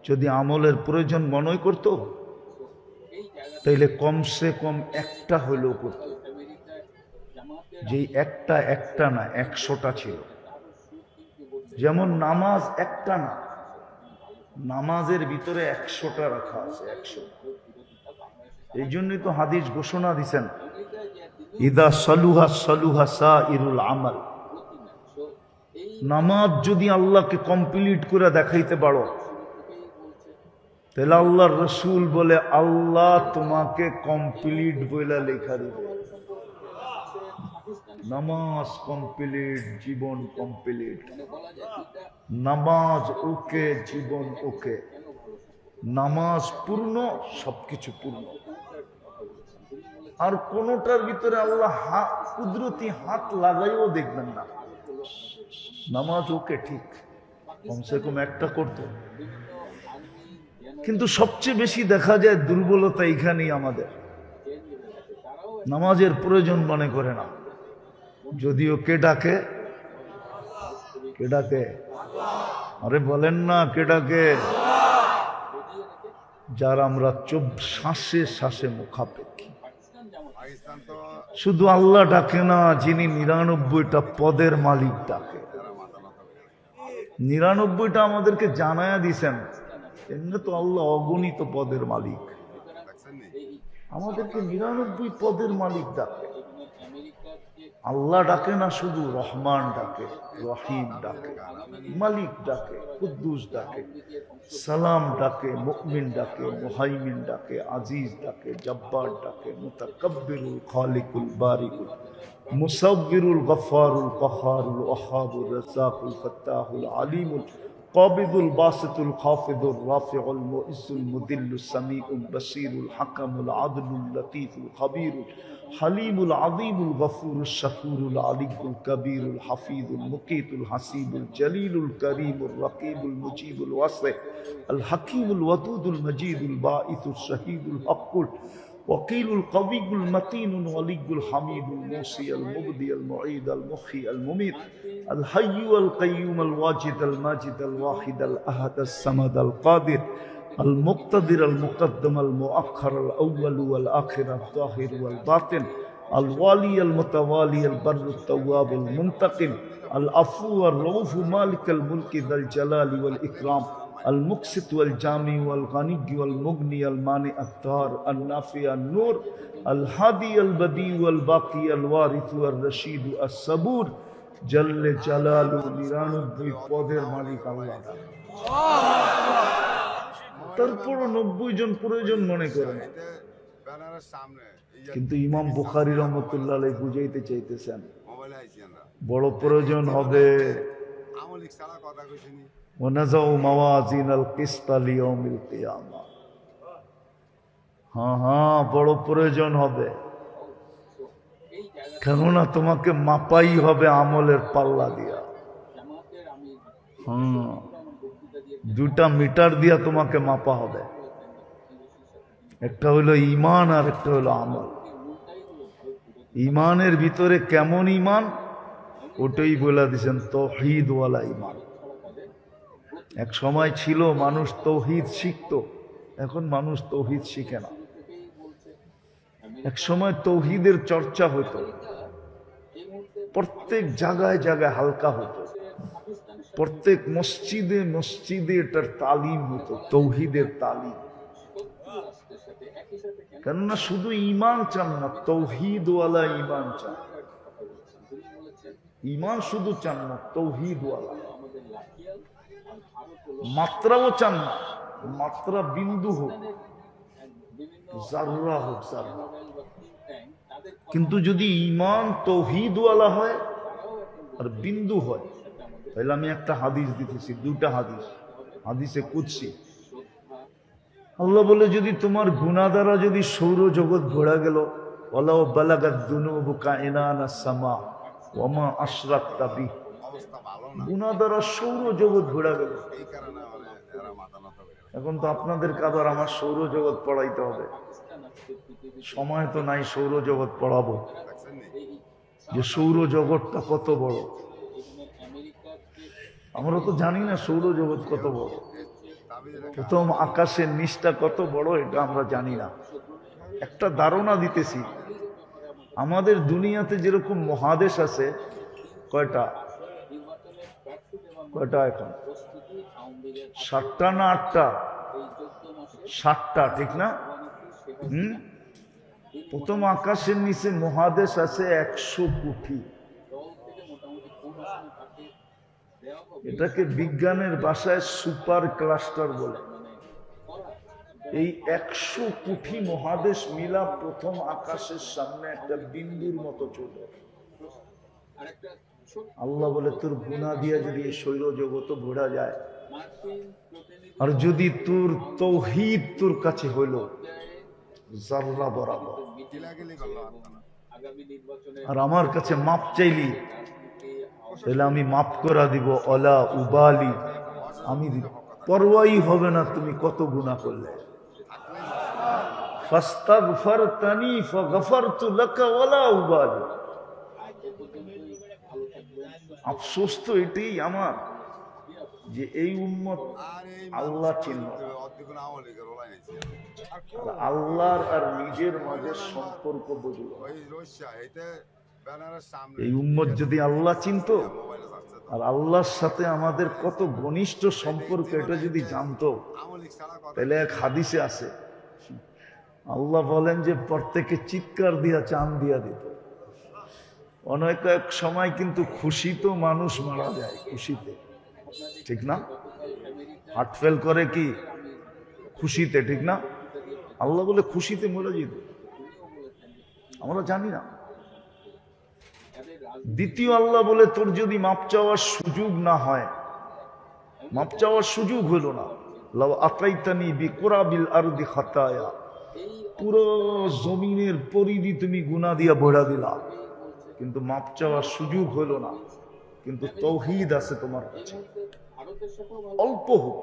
যদি আমলের প্রয়োজন মনে করত, তাইলে কমসে কম একটা হইলেও করত। যে একটা না, 100টা ছিল। যেমন নামাজ একটা না, নামাজের ভিতরে 100টা রাখা আছে, 100। এই জন্যই তো হাদিস ঘোষণা দিছেন, ইদা সালুহা সালুহা সাইরুল আমাল। নামাজ যদি আল্লাহকে কমপ্লিট করে দেখাইতে পারো, তাহলে আল্লাহর রসুল বলে আল্লাহ তোমাকে কমপ্লিট বইলা লেখা দিবে। নামাজ কমপ্লিট, জীবন কমপ্লিট। নামাজ ওকে, জীবন ওকে। নামাজ পূর্ণ, সবকিছু পূর্ণ। আর কোনটার ভিতরে আল্লাহ কুদরতি হাত লাগাইও দেখবেন না। নামাজ ওকে, ঠিক, কমসে কম একটা করতো। কিন্তু সবচেয়ে বেশি দেখা যায় দুর্বলতা এখানেই আমাদের, নামাজের প্রয়োজন মনে করে না। যদিও কে ডাকে? কে ডাকে? আরে বলেন না, কে ডাকে? যার আমরা শ্বাসে শ্বাসে মুখাপেক্ষী। শুধু আল্লাহ ডাকে না, যিনি 99টা পদের মালিক ডাকে। 99টা আমাদেরকে জানায়া দিছেন। এমনি তো আল্লাহ অগণিত পদের মালিক, আমাদেরকে 99 পদের মালিক ডাকে। আল্লাহ ডাকে না, শুধু রহমান ডাকে, রহিম ডাকে, মালিক ডাকে, কুদ্দুস ডাকে, সালাম ডাকে, মুমিন ডাকে, মুহাইমিন ডাকে, আজিজ ডাকে, জব্বার ডাকে, মুতাকাব্বিরুল খালিকুল বারিকুল মুসাব্বিরুল গফফারুল কহারুল ওয়াহাবুর রাজ্জাকুল ফাত্তাহুল আলিমুল কাবিদুল বাসিতুল খাফিদুর রাফিউল মুইজ্জুল মুদিল্লুস সামিউল বাসীরুল হাকামুল আদলুল লতীফুল খাবীরুল হালিমুল আযীমুল গফুরুশ শাকুরুল আলিয়ুল কবীরুল হাফিজুল মুকীতুল হাসিবুল জলিলুল করিমুর রকিবুল মুজিবুল ওয়াসি আল হাকীমুল ওয়াদুদুল মজিদুল বাঈসুশ শহীদুল হকুল وقيل القوي المتين الولي الحميد الموصي المبدي المعيد المحيي المميت الحي القيوم الواجد الماجد الواحد الأحد الصمد القادر المقتدر المقدم المؤخر الأول والآخر الظاهر والباطن الوالي المتوالي البر التواب المنتقم العفو الرؤوف مالك الملك ذا الجلال والإكرام المقسط والجامع والغني والمغني المانع الدار النافع النور الهادي البديع والباقي الوارث والرشيد الصبور جل جلاله নিরানব্বই পদের মালিক আল্লাহ। তারপর 90 জন প্রয়োজন মনে করেন, কিন্তু ইমাম বুখারী রাহমাতুল্লাহ আলাইহি বুঝাইতে চাইতেছেন বড় প্রয়োজন হবে। ওয়ানাযাউ মাওয়াজিনাল কিসতা লিয়াউমিল কিয়ামা। হ্যাঁ, বড় প্রয়োজন হবে, কেননা তোমাকে মাপাই হবে আমলের পাল্লা দিয়া। দুটা মিটার দিয়া তোমাকে মাপা হবে, একটা হলো ঈমান আর একটা হলো আমল। ঈমানের ভিতরে কেমন ঈমান, ওটাই বলে দিয়েছেন তাওহীদ ওয়ালা ঈমান। এক সময় ছিল মানুষ তাওহীদ শিখত, এখন মানুষ তাওহীদ শিখে না। এক সময় তাওহীদের চর্চা হতো, প্রত্যেক জায়গায় জায়গায় হালকা হতো, প্রত্যেক মসজিদে মসজিদে এটার তালিম হতো, তাওহীদের তালিম। কেননা শুধু ঈমান চান না, তাওহীদ ওয়ালা ঈমান চান। ঈমান শুধু চান না, তাওহীদ ওয়ালা। মাত্রাও চান না, মাত্রা বিন্দু হোক, জাররা হোক, জাররা। কিন্তু যদি ঈমান তাওহীদ ওয়ালা হয় আর বিন্দু হয়, তাহলে আমি একটা হাদিস দিতেছি, দুটা হাদিস, হাদিসে কুদসি। আল্লাহ বলে, যদি তোমার গুনাহ দ্বারা যদি সৌরজগৎ ঘোরা গেল, ওয়ালাউ বালাগাত যুনুবুকা ইনানাস সামা ওয়া মা আশরাকতা বিহি, গুনাহ দ্বারা সৌরজগৎ ঘোরা গেল। এখন তো আপনাদের কাবার আমার সৌরজগৎ পড়াইতে হবে, সময় তো নাই সৌরজগৎ পড়াবো, যে সৌরজগৎটা কত বড়। আমরা তো জানি না সৌরজগৎ কত বড়, প্রথম আকাশের নিচটা কত বড় এটা আমরা জানি না। একটা ধারণা দিতেছি, আমাদের দুনিয়াতে যেরকম মহাদেশ আছে, কয়টা এখন? 7টা না 8টা? 7টা, ঠিক না? প্রথম আকাশের নিচে মহাদেশ আছে 100 কোটি। এটাকে বিজ্ঞানের ভাষায় সুপার ক্লাস্টার বলে। এই 100 কোটি মহাদেশ মিলা প্রথম আকাশের সামনে একটা বিন্দুর মতো ছোট। আল্লাহ বলে, তোর গুনাহ দিয়া যদি এই সৌরজগৎ ভরা যায়, আর যদি তোর তাওহীদ তোর কাছে হইল জাররা বরাবর, আর আমার কাছে মাপ চাইলি, তাহলে আমি মাফ করা দিব। অলা উবালি, আমি পরোয়াই হবে না তুমি কত গুনাহ করলে। ফাস্তাগফারতানি ফাগফারতু লাকা ওয়ালা উবালি। আফসোস তো এটাই আমার, যে এই উম্মত আল্লাহ চিনল, আল্লাহর আর নিজের মাঝে সম্পর্ক বুঝল। এই উম্মত যদি আল্লাহ চিনত আর আল্লাহর সাথে আমাদের কত ঘনিষ্ঠ সম্পর্ক, এটা যদি জানতো, তাহলে এক হাদিসে আছে, আল্লাহ বলেন যে প্রত্যেকে চিৎকার দিয়া চাঁদ দিয়া দিত। অনেক এক সময় কিন্তু খুশিতে মানুষ মারা যায়, খুশিতে, ঠিক না? হার্ট ফেল করে কি খুশিতে, ঠিক না? আল্লাহ বলে খুশিতে মরে যেত, আমরা জানি না। দ্বিতীয় আল্লাহ বলে তোর যদি মাপ চাওয়ার সুযোগ না হয়, মাপ চাওয়ার সুযোগ হইল না, লাউ আতাইতানি বিকুরাবিল আরদি খাতায়া, পুরো জমিনের পরিধি তুমি গুনাহ দিয়া ভরা দিলা, কিন্তু মাপ চাওয়ার সুযোগ হইল না। কিন্তু তৌহিদ আছে তোমার কাছে, অল্প হোক,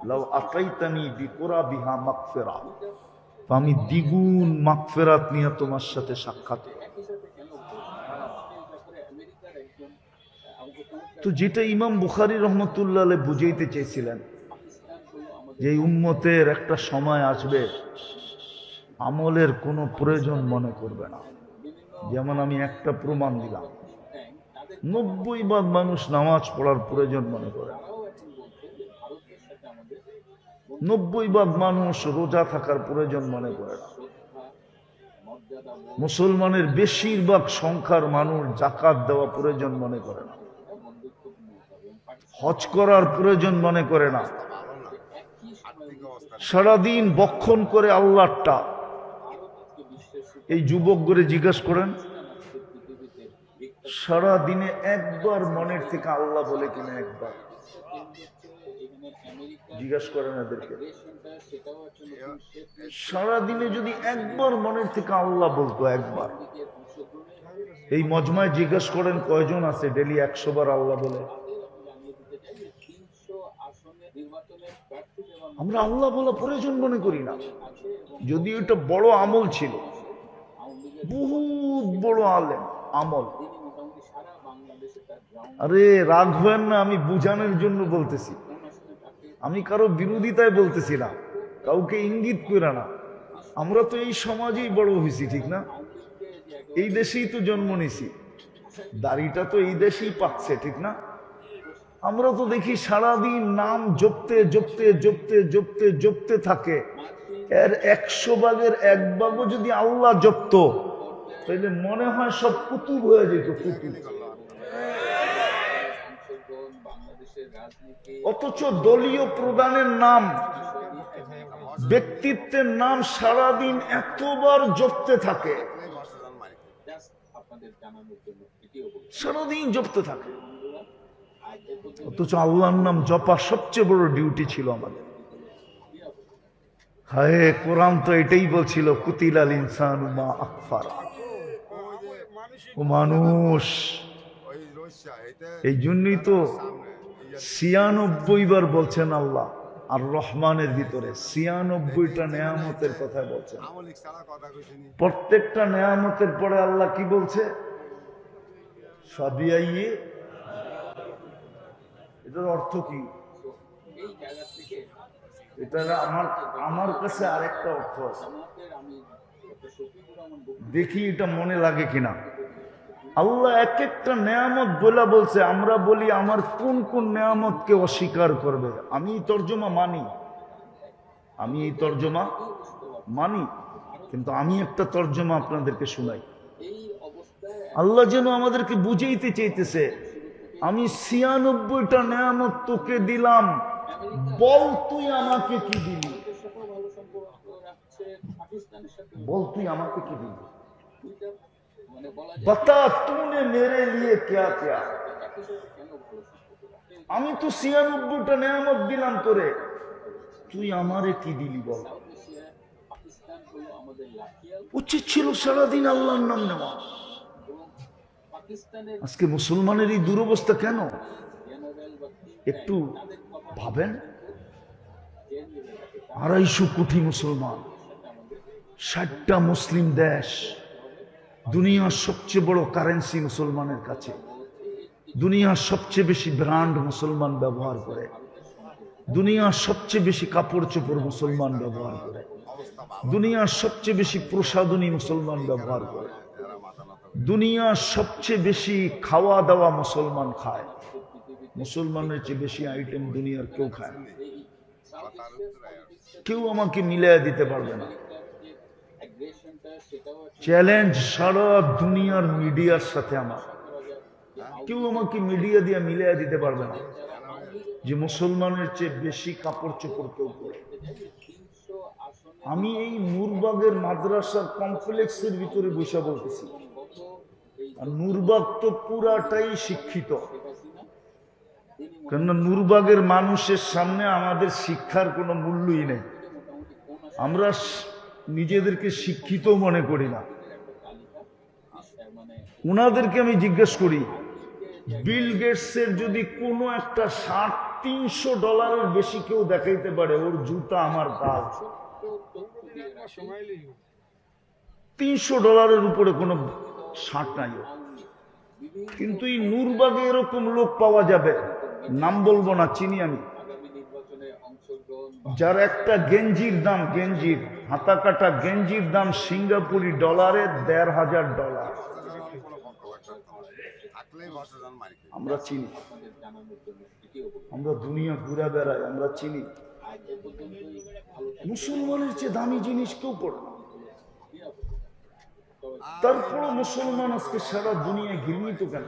লাউ আতাইতানি বিকুরাবিহা মাগফিরা, আমি দ্বিগুণ মাগফিরাত নিয়ে তোমার সাথে সাক্ষাৎ। তো যেটা ইমাম বুখারী রহমতুল্লাহ আলাইহি বুঝাইতে চেয়েছিলেন, যে উম্মতের একটা সময় আসবে আমলের কোনো প্রয়োজন মনে করবে না। যেমন আমি একটা প্রমাণ দিলাম, 90% মানুষ নামাজ পড়ার প্রয়োজন মনে করে না, 90% মানুষ রোজা থাকার প্রয়োজন মনে করে না, মুসলমানের বেশিরভাগ সংখ্যার মানুষ যাকাত দেওয়া প্রয়োজন মনে করে না, হজ করার প্রয়োজন মনে করে না, সারাদিন বক্ষণ করে আল্লাহটা। এই যুবক করে জিজ্ঞেস করেন, সারা দিনে একবার মনের থেকে আল্লাহ বলে কিনা? একবার জিজ্ঞেস করেন এদেরকে, সারা দিনে যদি একবার মনের থেকে আল্লাহ বলতো, একবার। এই মজমায় জিজ্ঞেস করেন কয়জন আছে ডেলি 100 বার আল্লাহ বলে? আমরা আল্লাহ বলা প্রয়োজন মনে করি না, যদি এটা বড় আমল ছিল, বহুত বড় আলেম আমল। আরে রাগ হবেন না, আমি বুঝানোর জন্য বলতেছি, আমি কারো বিরোধিতায় বলতেছি না, কাউকে ইঙ্গিত করে না। আমরা তো এই সমাজেই বড় হয়েছি, ঠিক না? এই দেশেই তো জন্ম নিছি, দাড়িটা তো এই দেশেই পাচ্ছে, ঠিক না? আমরা তো দেখি সারাদিন নাম জপতে জপতে জপতে জপতে জপতে থাকে, এর 100 ভাগের 1 ভাগও যদি আল্লাহ জপত, তাহলে মনে হয় সব কুতুব হয়ে যেত, কুতুব। অথচ দলীয় প্রধানের নাম, ব্যক্তিত্বের নাম সারাদিন এতবার জপতে থাকে, সারাদিন জপতে থাকে। অথচ আল্লাহর নাম জপা সবচেয়ে বড় ডিউটি ছিল আমাদের। হায়, কোরআন তো এটাই বলছিল, কুতিলাল ইনসানু মা আকফারা, ও মানুষ। এই জন্যই তো 96 বার বলছেন আল্লাহ আর রহমানের ভিতরে 96টা নেয়ামতের কথা বলছেন। প্রত্যেকটা নেয়ামতের পরে আল্লাহ কি বলছে? সাবিয়াইয়ে। এটার অর্থ কি? এটা আমার কাছে আরেকটা অর্থ আছে, দেখি এটা মনে লাগে কিনা। আল্লাহ এক একটা নেয়ামত বলে বলছে, আমরা বলি আমার কোন কোন নেয়ামতকে অস্বীকার করবে। আমি এই তর্জমা মানি, আমি এই তর্জমা মানি, কিন্তু আমি একটা তর্জমা আপনাদেরকে শোনাই। আল্লাহ যেন আমাদেরকে বুঝাইতে চাইতেছে, আমি 96টা নেয়ামত তোকে দিলাম, বল তুই আমাকে কি দিলি? বল তুই আমাকে কি দিলি? बता तूने मेरे लिए क्या क्या? আমি তো 96টা নেয়ামত দিলাম তোরে, তুই আমারে কি দিলি বল? উচিত ছিল সারাদিন আল্লাহর নাম নেওয়া। আজকে মুসলমানের এই দুরবস্থা কেন? একটু ভাবেন, 250 কোটি মুসলমান, 60টা মুসলিম দেশ, দুনিয়ার সবচেয়ে বড় কারেন্সি মুসলমানের কাছে, দুনিয়ার সবচেয়ে বেশি ব্র্যান্ড মুসলমান ব্যবহার করে, দুনিয়ার সবচেয়ে বেশি কাপড় চোপড় মুসলমান ব্যবহার করে, দুনিয়ার সবচেয়ে বেশি প্রসাধনী মুসলমান ব্যবহার করে, দুনিয়ার সবচেয়ে বেশি খাওয়া দাওয়া মুসলমান খায়। মুসলমানের চেয়ে বেশি আইটেম দুনিয়ার কেউ খায় না, কেউ আমাকে মিলিয়ে দিতে পারবে না। চ্যালেঞ্জ সারা দুনিয়ার মিডিয়ার সাথে আমার, কেউ আমাকে মিডিয়া দিয়ে মিলিয়ে দিতে পারবে না যে মুসলমানের চেয়ে বেশি কাপড় চোপড় কেউ পরে। আমি এই নূরবাগের মাদ্রাসার কমপ্লেক্সের ভিতরে বসে বলতেছি, আর নূরবাগ তো পুরাটাই শিক্ষিত, কেননা নূরবাগের মানুষের সামনে আমাদের শিক্ষার কোনো মূল্যই নেই। আমরা নিজেদেরকে শিক্ষিত মনে করি না। ওনাদেরকে আমি জিজ্ঞেস করি, বিল গেটসের যদি কোনো একটা শার্ট $300 বেশি কেউ দেখাইতে পারে, ওর জুতা আমার গাল। $300 উপরে কোনো শার্ট নাই। কিন্তু এই নূরবাগে এরকম লোক পাওয়া যাবে, নাম বলবো না, চিনি আমি, যার একটা গেঞ্জির দাম, গেঞ্জির হাতা কাটা গেঞ্জির দাম সিঙ্গাপুরি ডলারে $1,500। আমরা চিনি, আমরা দুনিয়া ঘুরে বেড়াই, আমরা চিনি। মুসলমানের চেয়ে দামি জিনিস কেউ পড়ে না। তারপরও মুসলমান আজকে সারা দুনিয়া ঘৃণিত কেন,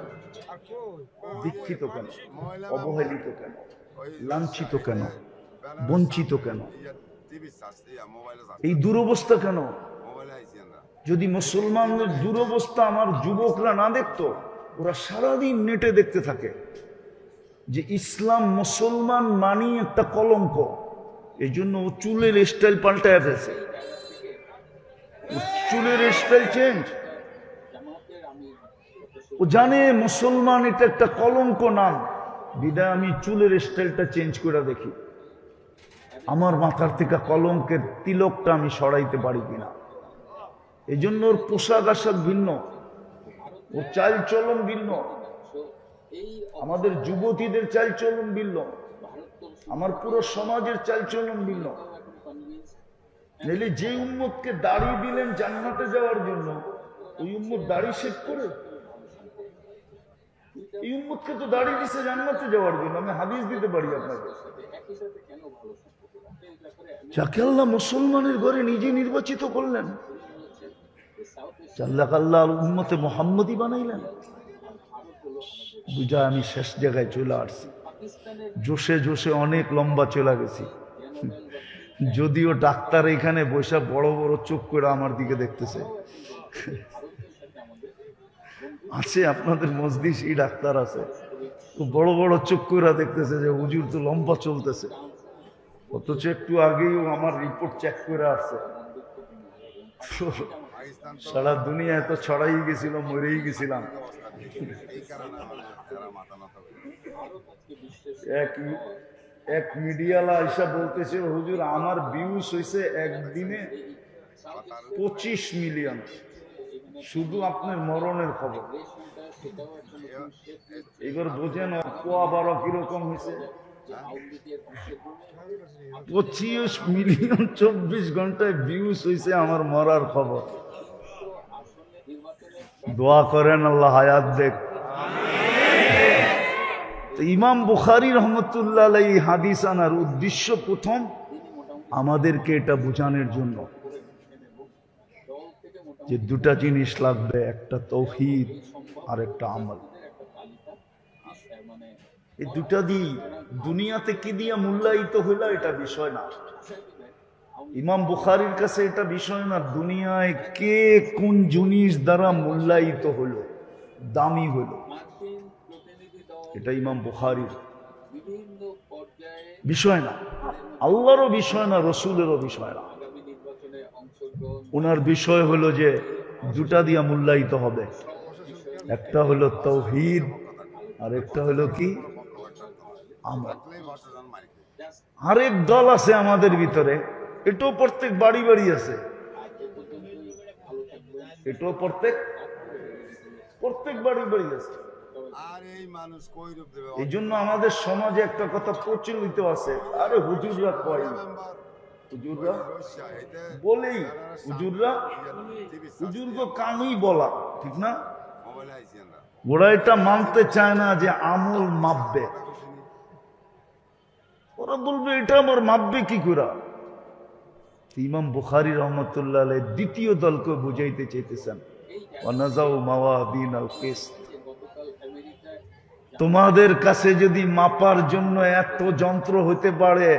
দীক্ষিত কেন, অবহেলিত কেন, লাঞ্ছিত কেন, বঞ্চিত কেন, এই দুরবস্থা কেন? যদি মুসলমানদের দুরবস্থা আমার যুবকরা না দেখতো, ওরা সারাদিন নেটে দেখতে থাকে যে ইসলাম মুসলমান মানি একটা কলঙ্ক। এই জন্য ও চুলের স্টাইল পাল্টায় ফেলছে, চুলের স্টাইল চেঞ্জ। ও জানে মুসলমান এটা একটা কলঙ্ক নাম, বিদায় আমি চুলের স্টাইলটা চেঞ্জ করে দেখি আমার মাথার থেকে কলঙ্কের তিলকটা আমি সরাইতে পারি কিনা। এই জন্য ওর পোশাক আশাক ভিন্ন, ওর চাল চলন ভিন্ন, আমাদের যুবতীদের চাল চলন ভিন্ন, আমার পুরো সমাজের চাল চলন ভিন্ন। নইলে যে উম্মতকে দাড়ি দিলেন জান্নাতে যাওয়ার জন্য, ওই উম্মত দাড়ি শেভ করে? এই উম্মতকে তো দাড়ি দিছে জান্নাতে যাওয়ার জন্য। আমি হাদিস দিতে পারি আপনাকে, যাকে আল্লাহ মুসলমানের ঘরে নিজে নির্বাচিত করলেন, আল্লাহ উম্মতে মুহাম্মদী বানাইলেন। বুঝা আমি শেষ জায়গায় চলে আসছি, জোশে জোশে অনেক লম্বা চলে গেছি। যদিও ডাক্তার এখানে বসে বড় বড় চোখ করে আমার দিকে দেখতেছে, আছে আপনাদের মজলিসে ডাক্তার আছে, বড় বড় চোখ করে দেখতেছে যে হুজুর তো লম্বা চলতেছে, অথচ একটু আগেই আমার রিপোর্ট চেক করে আসছে। সারা দুনিয়ায় তো ছড়াই গেছিল, মরেই গেছিলাম। এক মিডিয়ালা এসে বলতেছে, হুজুর আমার ভিউজ হয়েছে একদিনে 25 মিলিয়ন, শুধু আপনার মরণের খবর। এবার বোঝেন কোয়া 12 কিরকম হয়েছে। 25 মিলিয়ন 24 ঘন্টায় ভিউজ হয়েছে আমার মরার খবর। দোয়া করেন আল্লাহ হায়াত দেখ। ইমাম বুখারী রহমতুল্লাহ আলাইহি হাদিস আনার উদ্দেশ্য প্রথম আমাদেরকে এটা বোঝানোর জন্য যে দুটা জিনিস লাগবে, একটা তাওহীদ আর একটা আমল। এই দুটা দিয়ে দুনিয়াতে কি দিয়ে মূল্যায়িত হইলো এটা বিষয় না। ইমাম বুখারীর কাছে এটা বিষয় না দুনিয়ায় কে কোন জিনিস দ্বারা মূল্যায়িত হলো, দামি হলো, এটা ইমাম বুখারীর বিষয় না, আল্লাহরও বিষয় না, রসুলেরও বিষয় না। ওনার বিষয় হলো যে দুটা দিয়া মূল্যায়িত হবে, একটা হলো তাওহীদ আর একটা হলো কি আমল। আরেক দল আছে আমাদের ভিতরে, এটাও প্রত্যেক বাড়ি বাড়ি আছে, এটাও প্রত্যেক বাড়ি বাড়ি আছে। এই জন্য আমাদের সমাজে একটা কথা প্রচলিত আছে, আরে হুজুররা কয়, হুজুররা বলেই, হুজুর কানুই বলা ঠিক না, ওরা এটা মানতে চায় না যে আমল মাপবে। ওরা বলবে এটা আমার মাপবে কি করে, ইমাম বুখারী রহমতুল্লাহ আলাইহি দ্বিতীয় দলকে বুঝাইতে চাইতেছেন, ওয়ানাজাউ মাওয়াদিনাল কিসত। তোমাদের কাছে যদি মাপার জন্য এত যন্ত্র হতে পারে,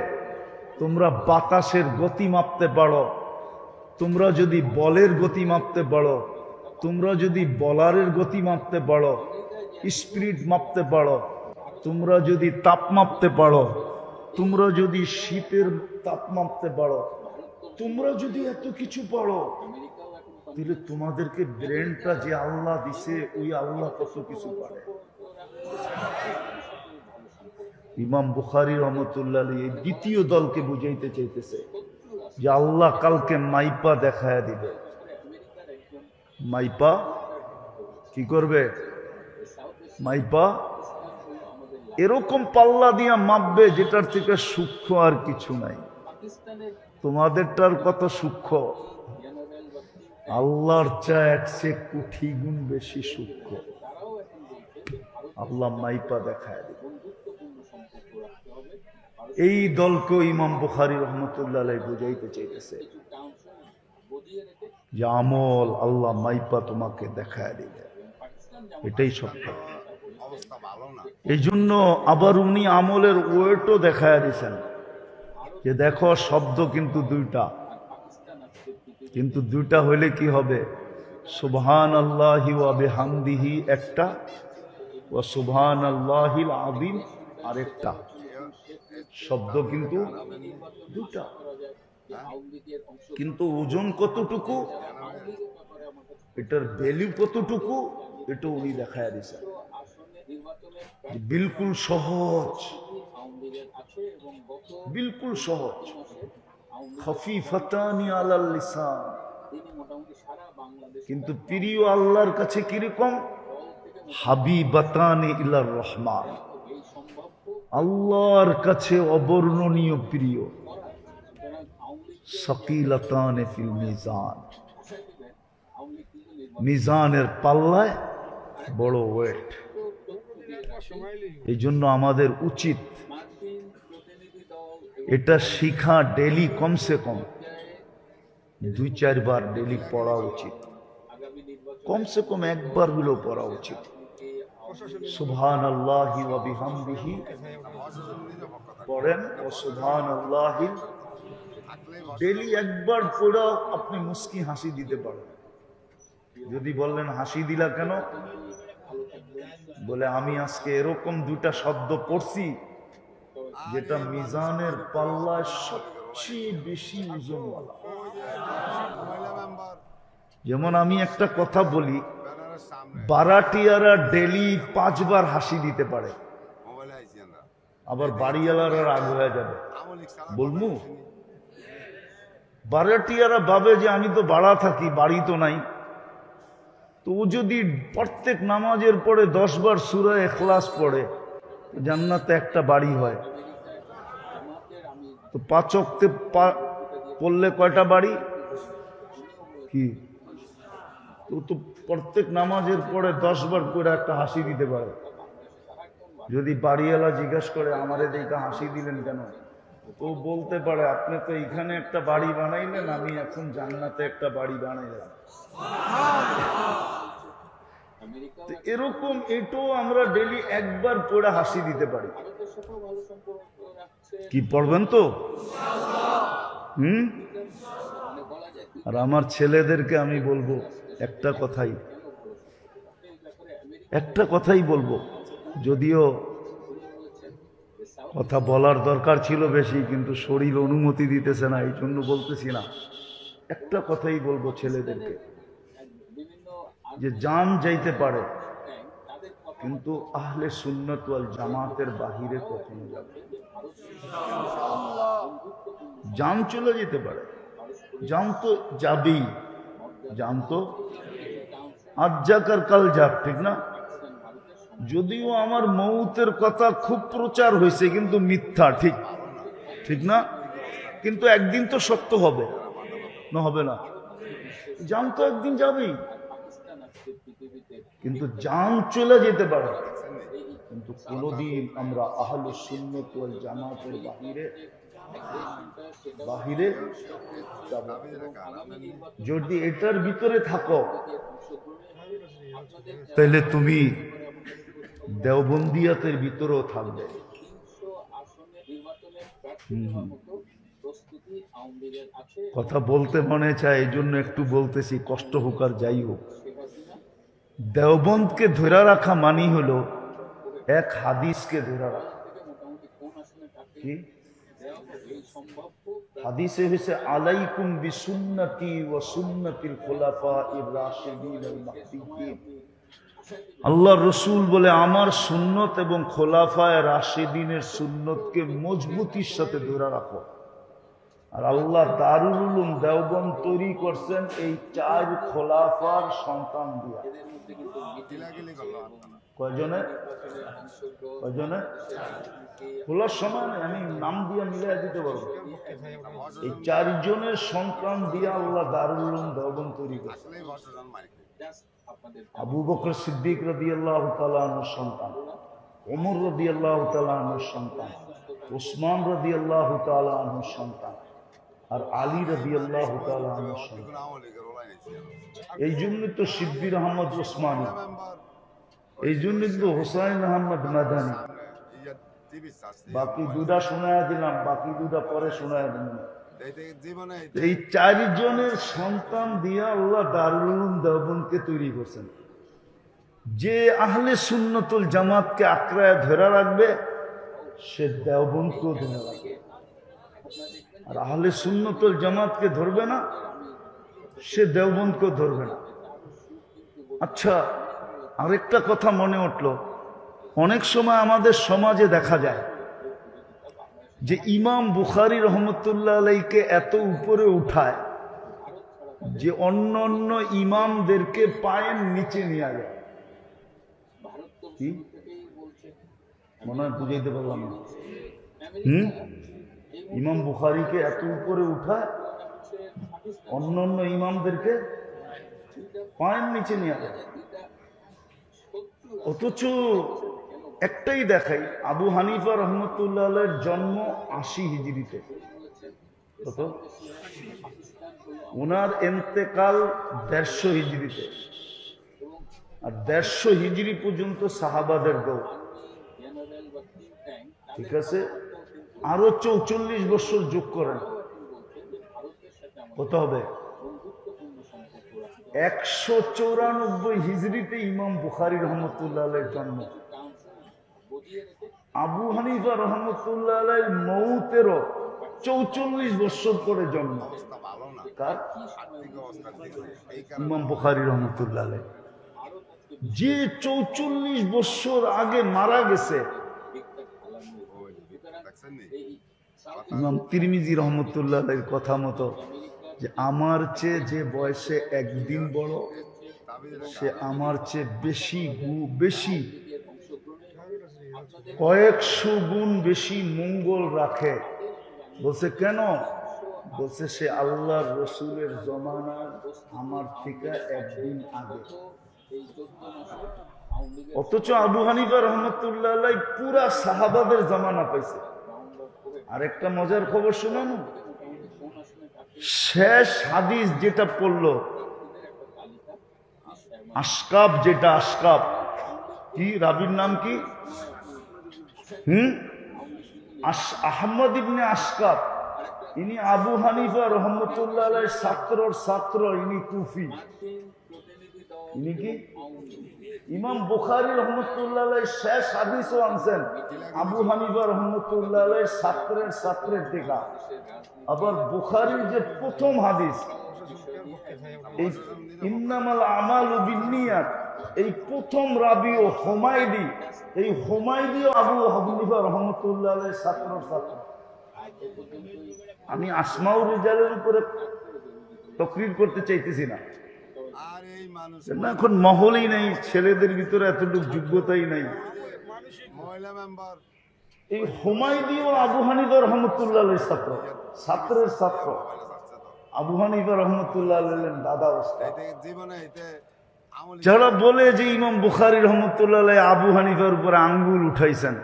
তোমরা বাতাসের গতি মাপতে পারো, তোমরা যদি বলের গতি মাপতে পারো, তোমরা যদি বলারের গতি মাপতে পারো, স্পিরিট মাপতে পারো, তোমরা যদি তাপ মাপতে পারো, তোমরা যদি শীতের তাপ মাপতে পারো, তোমরা যদি এত কিছু পারো, তাহলে তোমাদেরকে ব্রেনটা যে আল্লাহ দিছে ওই আল্লাহ কত কিছু পারে। ইমাম বুখারী রহমতুল্লাহ আলাইহি দ্বিতীয় দলকে বুঝাইতে চাইতেছে যে আল্লাহ কালকে মাইপা দেখায় দিবে। মাইপা কি করবে? মাইপা এরকম পাল্লা দিয়া মাপবে যেটার থেকে সূক্ষ্ম আর কিছু নাই। তোমাদেরটার কত সূক্ষ্ম, আল্লাহর চা 100 কোটি গুণ বেশি সূক্ষ্ম। আল্লাহ মাইপা দেখায় দিবে। এই দলকে ইমাম বুখারী রহমতুল্লাহ আলাইহি বুঝাইতে চাইতেছে যে আমল আল্লাহ মাইপা তোমাকে দেখায় দিবে, এটাই সত্য। এই জন্য আবার উনি আমলের ওয়েটও দেখায় দিয়েছেন যে দেখো শব্দ কিন্তু দুইটা, কিন্তু দুইটা হইলে কি হবে? সুবহানাল্লাহি ওয়া বিহামদিহি একটা, ওয়া সুবহানাল্লাহিল আযীম আরেকটা। শব্দ কিন্তু দুটা, কিন্তু ওজন কতটুকু, এটার ভ্যালু কতটুকু, এটা উনি দেখায় দিয়েছেন। বিলকুল সহজ, বিলকুল সহজ। খফিফাতানি আলাল লিসান, কিন্তু প্রিয় আল্লাহর কাছে কিরকম? হাবিবাতানি ইলার রহমান, আল্লাহর কাছে অবর্ণনীয় প্রিয়। সাকিলাতানে ফিল মিজান, মিজানের পাল্লায় বড় ওয়েট। এই জন্য আমাদের উচিত এটা শিখা, ডেলি কমসে কম 2-4 বার ডেলি পড়া উচিত, কমসে কম একবার হলেও পড়া উচিত। সুবহানাল্লাহি ওয়া বিহামদিহি পড়েন, ও সুবহানাল্লাহি ডেলি একবার পড়াও আপনি মুস্কি হাসি দিতে পারেন। যদি বললেন হাসি দিলা কেন, বলে আমি আজকে এরকম দুটা শব্দ পড়ছি যেটা মিজানের পাল্লায় সবচেয়ে বেশি ওজনওয়ালা। যেমন আমি একটা কথা বলি, বারাটিয়ারা ডেলি 5 বার হাসি দিতে পারে, আবার বাড়িওয়ালারা রাগ হয়ে যাবে। বলমু বারাটিয়ারা ভাবে যে আমি তো ভাড়া থাকি, বাড়ি তো নাই, তো ও যদি প্রত্যেক নামাজের পরে 10 বার সূরা ইখলাস পড়ে, জান্নাতে একটা বাড়ি হয়। তো 5 ওয়াক্তে পড়লে কয়টা বাড়ি? কি তো প্রত্যেক নামাজের পরে 10 বার করে একটা হাসি দিতে পারে। যদি বাড়িওয়ালা জিজ্ঞাসা করে আমারে দেখে হাসি দিলেন কেন, তো বলতে পারে আপনি তো এখানে একটা বাড়ি বানাইলেন, আমি এখন জান্নাতে একটা বাড়ি বানাইলাম। এরকম এটাও আমরা ডেলি একবার পড়ে হাসি দিতে পারি। কি পড়বেন তো? আর আমার ছেলেদেরকে আমি বলবো একটা কথাই বলবো, যদিও কথা বলার দরকার ছিল বেশি, কিন্তু শরীর অনুমতি দিতেছে না, এই জন্য বলতেছি না। একটা কথাই বলবো ছেলেদেরকে, যে জান যাইতে পারে কিন্তু আহলে সুন্নাত ওয়াল জামাতের বাহিরে কখনো যাবে। জান চলে যেতে পারে, জান তো যাবেই, জান তো আজ যাক আর কাল যাক, ঠিক না? যদিও আমার মৌতের কথা খুব প্রচার হয়েছে, কিন্তু মিথ্যা, ঠিক ঠিক না? কিন্তু একদিন তো সত্য হবে না, হবে না? জান তো একদিন যাবেই, কিন্তু জান চলে যেতে পারে, কিন্তু কোনদিন আমরা আহলে সুন্নাত ওয়াল জামাতের বাহিরে বাহিরে যাব। যদি এটার ভিতরে থাকো তাহলে তুমি দেওবন্দিয়াতের ভিতরেও থাকবে। কথা বলতে মনে চায়, এই জন্য একটু বলতেছি, কষ্ট হোক আর যাই হোক। দেওবন্দকে ধরে রাখা মানি হলো এক হাদিসকে ধরে রাখা। কি হাদিসে হয়েছে, আলাইকুম বিসুন্নতি ওয়া সুন্নাতিল খুলাফাইর রাশিদিনিল মাহদিয়্যিন। আল্লাহ রসুল বলে, আমার সুন্নত এবং খোলাফায়ে রাশিদিনের সুন্নতকে মজবুতির সাথে ধরে রাখো। আর আল্লাহ দারুল উলুম দেওবন্দ তৈরি করছেন এই 4 খোলাফার সন্তান দিয়া। কয়জনে খোলার সময় আমি নাম দিয়ে মিলাই দিতে পারবো। এই 4 জনের সন্তান দিয়া আল্লাহ দারুল উলুম দেওবন্দ তৈরি করছেন। আবু বকর সিদ্দিক রাদিয়াল্লাহু তাআলা আনহুর সন্তান, ওমর রাদিয়াল্লাহু তাআলা আনহুর সন্তান, উসমান রাদিয়াল্লাহু তাআলা আনহুর সন্তান, আর আলী রাদিয়াল্লাহু তাআলা আনহুর সন্তান। এই জন্য তো শিব্বির আহমদ ওসমানী, এই জন্য তো হুসাইন আহমদ মাদানী। বাকি 2টা শোনায়া দিলাম, বাকি 2টা পরে শোনায়া দিলাম। এই 4 জনের সন্তান দিয়া আল্লাহ দারুল উলুম দেওবন্দকে তৈরি করছেন। যে আহলে সুন্নতুল জামাতকে আঁকড়ায় ধরে রাখবে সে দেওবন্দকেও ধরে রাখবে, আর আহলে সুন্নতুল জামাতকে ধরবে না সে দেওবন্দকেও ধরবে না। আচ্ছা, আরেকটা কথা মনে উঠলো, অনেক সময় আমাদের সমাজে দেখা যায় যে ইমাম বুখারী রহমতুল্লাহ আলাইকে এত উপরে উঠায় যে অন্য অন্য ইমামদেরকে পায়ের নিচে নিয়ে যায়। কি মনে হয় বুঝাইতে পারলাম না? ইমাম বুখারীকে এত উপরে উঠায় অন্য অন্য ইমামদেরকে পায়ের নিচে নিয়ে যায়। অথচ একটাই দেখাই, আবু হানিফা রহমতুল্লাহ আলাইহির জন্ম 80 হিজরিতে, কত? ওনার ইন্তেকাল 150 হিজরিতে, আর 150 হিজরি পর্যন্ত সাহাবাদের দৌড়। ঠিক আছে, আরো 44 বছর যোগ করেন, কত হবে? 194 হিজরিতে ইমাম বুখারী রহমতুল্লাহ আলাইহির জন্ম। আবু হানিফা রহমতুল্লাহ আলাইহির মৌতেরও 44 বছর পরে জন্ম। কার? ইমাম বুখারী রহমতুল্লাহ আলাইহি। যে 44 বছর আগে মারা গেছে ইমাম তিরমিজি রহমতুল্লাহ আলাইহির কথা মতো, যে আমার চেয়ে যে বয়সে একদিন বড় সে আমার চেয়ে বেশি কয়েকশো গুণ বেশি মঙ্গল রাখে। বলছে কেন? বলছে সে আল্লাহর রসুলের জমানার আমার থেকে একদিন আগে। অথচ আবু হানিফা রহমতুল্লাহ আলাইহি পুরা সাহাবাদের জমানা পাইছে। আরেকটা মজার খবর শুনুন, শেষ হাদিস যেটা পড়লো আশকাব, যেটা আশকাব কি রাবির নাম কি? আহমদ ইবনে আশকাব। ইনি আবু হানিফা রহমতুল্লাহ আলাইহির ছাত্র, ইনি কুফি। ইনি কি? ইমাম বুখারী রহমতুল্লাহ আলাইহির শেষ হাদিসও আনছেন আবু হানিফা রহমতুল্লাহ আলাইহির ছাত্রের দেখা। আবার বুখারীর যে প্রথম হাদিস এই ইন্নামাল আমালু বিন্নিয়াত, এই প্রথম রাবি ও হুমায়দি, এই হুমায়দিও আবু হানিফা রহমতুল্লাহ আলাইহির ছাত্র। আমি আসমাউর রিজালের উপরে তকরির করতে চাইতেছি না, এখন মহলই নেই, ছেলেদের ভিতরে এতটুকু যোগ্যতাই নাই। এই হুমায়দিও আবু হানিফা রহমতুল্লাহ আলাইহির ছাত্রের ছাত্র। আবু হানিফা রহমতুল্লাহ আলাইহির দাদা উস্তাদ। যারা বলে যে ইমাম বুখারী রহমতুল্লাহ আলাইহি আবু হানিফার উপরে আঙ্গুল উঠাইছেন,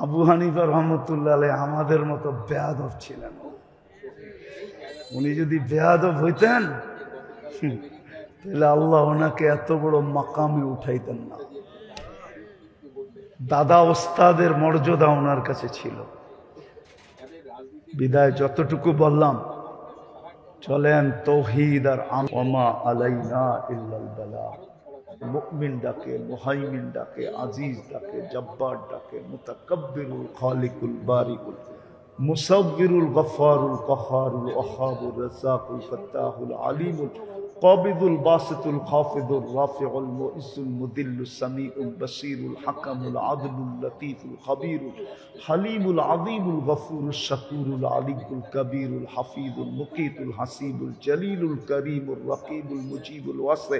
আবু হানিফা রহমতুল্লাহ আলাইহি আমাদের মতো বেয়াদব ছিলেন। উনি যদি বেয়াদব হইতেন তাহলে আল্লাহ ওনাকে এত বড় মাকামে উঠাইতেন না। দাদা ওস্তাদের মর্যাদা ওনার কাছে ছিল। বিদায় যতটুকু বললাম, চলেন তৌহিদ আর ওমা আলাইনা ইল্লাল বালাগ। মুমিন ডাকে, মুহাইমিন ডাকে, আজিজ ডাকে, জব্বার ডাকে, মুতাকাব্বিরুল খালিকুল বারিকুল মুসাব্বিরুল গফফারুল কাহ্হারুল ওয়াহ্হাবুর রাজ্জাকুল ফাত্তাহুল আলিমুল কাবিদুল বাসিতুল খাফিদুর রাফিউল মুইজ্জুল মুদিল্লুস সামিউল বাসীরুল হাকামুল আদলুল লতীফুল খবীরুল হালিমুল আযীমুল গফুরুশ শাকুরুল আলিয়ুল কবীরুল হাফিজুল মুকীতুল হাসিবুল জলিলুল করিমুর রকিবুল মুজিবুল ওয়াসি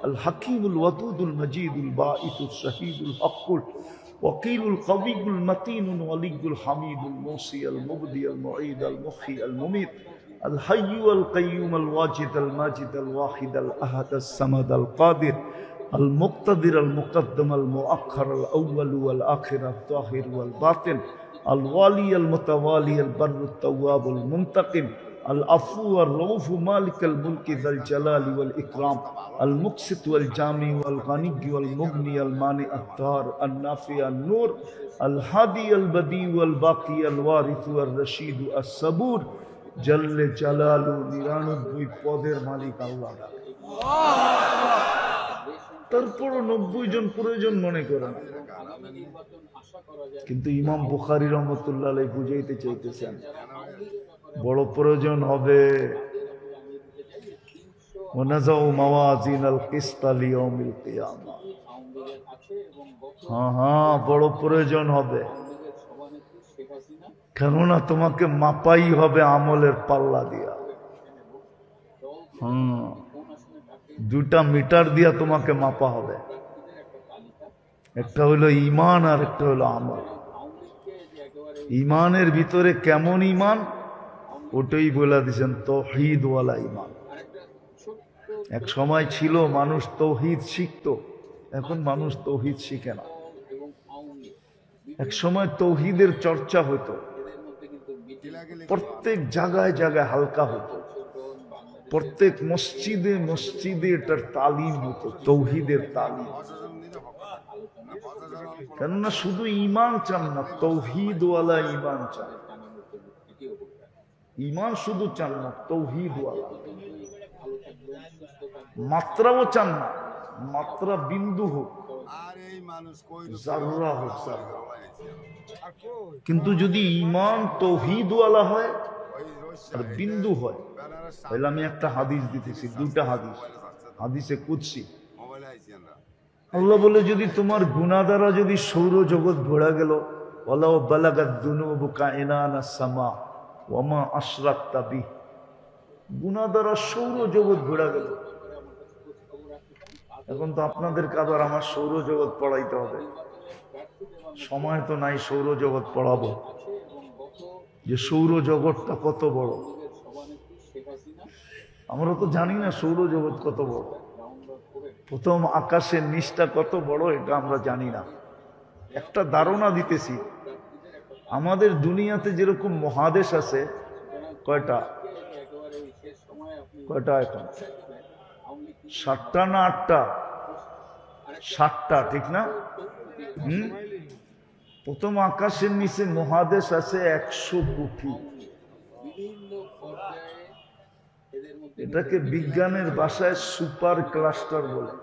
আল হাকিমুল ওয়াদুদুল মজিদুল বাঈসুস শহীদুল হকুল وقيل القوي المتين الولي الحميد الموصي المبدي المعيد المحيي المميت الحي القيوم الواجد الماجد الواحد الأحد الصمد القادر المقتدر المقدم المؤخر الأول والآخر الظاهر والباطن الوالي المتوالي البر التواب المنتقم العفو الرؤوف مالك الملك ذا الجلال والإكرام المقسط والجامع والغني والمغني المانع الدار النافع النور الهادي البديع والباقي الوارث والرشيد الصبور جل جلاله 99 পদের মালিক আল্লাহ। তারপর 90 জন প্রয়োজন মনে করেন, কিন্তু ইমাম বুখারী রহমতুল্লাহ আলাইহি বুঝাইতে চাইতেছেন বড় প্রয়োজন হবে। ওয়ানাযাউ মাওয়াজিনাল কিসতা লিয়াউমিল কিয়ামা। হ্যাঁ, বড় প্রয়োজন হবে, কেননা তোমাকে মাপাই হবে আমলের পাল্লা দিয়া। দুটা মিটার দিয়া তোমাকে মাপা হবে, একটা হলো ঈমান আর একটা হলো আমল। ঈমানের ভিতরে কেমন ঈমান ওটাই বলে দিয়েছেন, তাওহীদ ওয়ালা ঈমান। এক সময় ছিল মানুষ তাওহীদ শিখতো, এখন মানুষ তাওহীদ শিখে না। এক সময় তাওহীদের চর্চা হতো, প্রত্যেক জায়গায় জায়গায় হালকা হতো, প্রত্যেক মসজিদে মসজিদে এটার তালিম হতো, তাওহীদের তালিম। কেননা শুধু ঈমান চান না, তাওহীদ ওয়ালা ঈমান চান। ঈমান শুধু চান না, তাওহীদ ওয়ালা। মাত্রাও চান না, মাত্রা বিন্দু হোক, জাররা হোক, জাররা। কিন্তু যদি ঈমান তাওহীদ ওয়ালা হয় আর বিন্দু হয়, তাহলে আমি একটা হাদিস দিতেছি, দুটা হাদিস, হাদিসে কুদসি। আল্লাহ বলে, যদি তোমার গুনাহ দ্বারা যদি সৌরজগৎ ভরা গেল, ওয়ালাউ বালাগাত দুনুবুকা ইনানাস সামা ওয়া মা আশরাকতা বিহি, গুনাহ দ্বারা সৌরজগৎ ভরা গেল। এখন তো আপনাদের কাবার আমার সৌরজগৎ পড়াইতে হবে, সময় তো নাই সৌরজগৎ পড়াবো, যে সৌরজগৎটা কত বড়। আমরা তো জানি না সৌরজগৎ কত বড়, প্রথম আকাশের নিচটা কত বড় এটা আমরা জানি না। একটা ধারণা দিতেছি, আমাদের দুনিয়াতে যেরকম মহাদেশ আছে, কয়টা এখন? 7টা না 8টা? 7টা, ঠিক না? প্রথম আকাশের নিচে মহাদেশ আছে 100 কোটি। এটাকে বিজ্ঞানের ভাষায় সুপার ক্লাস্টার বলে।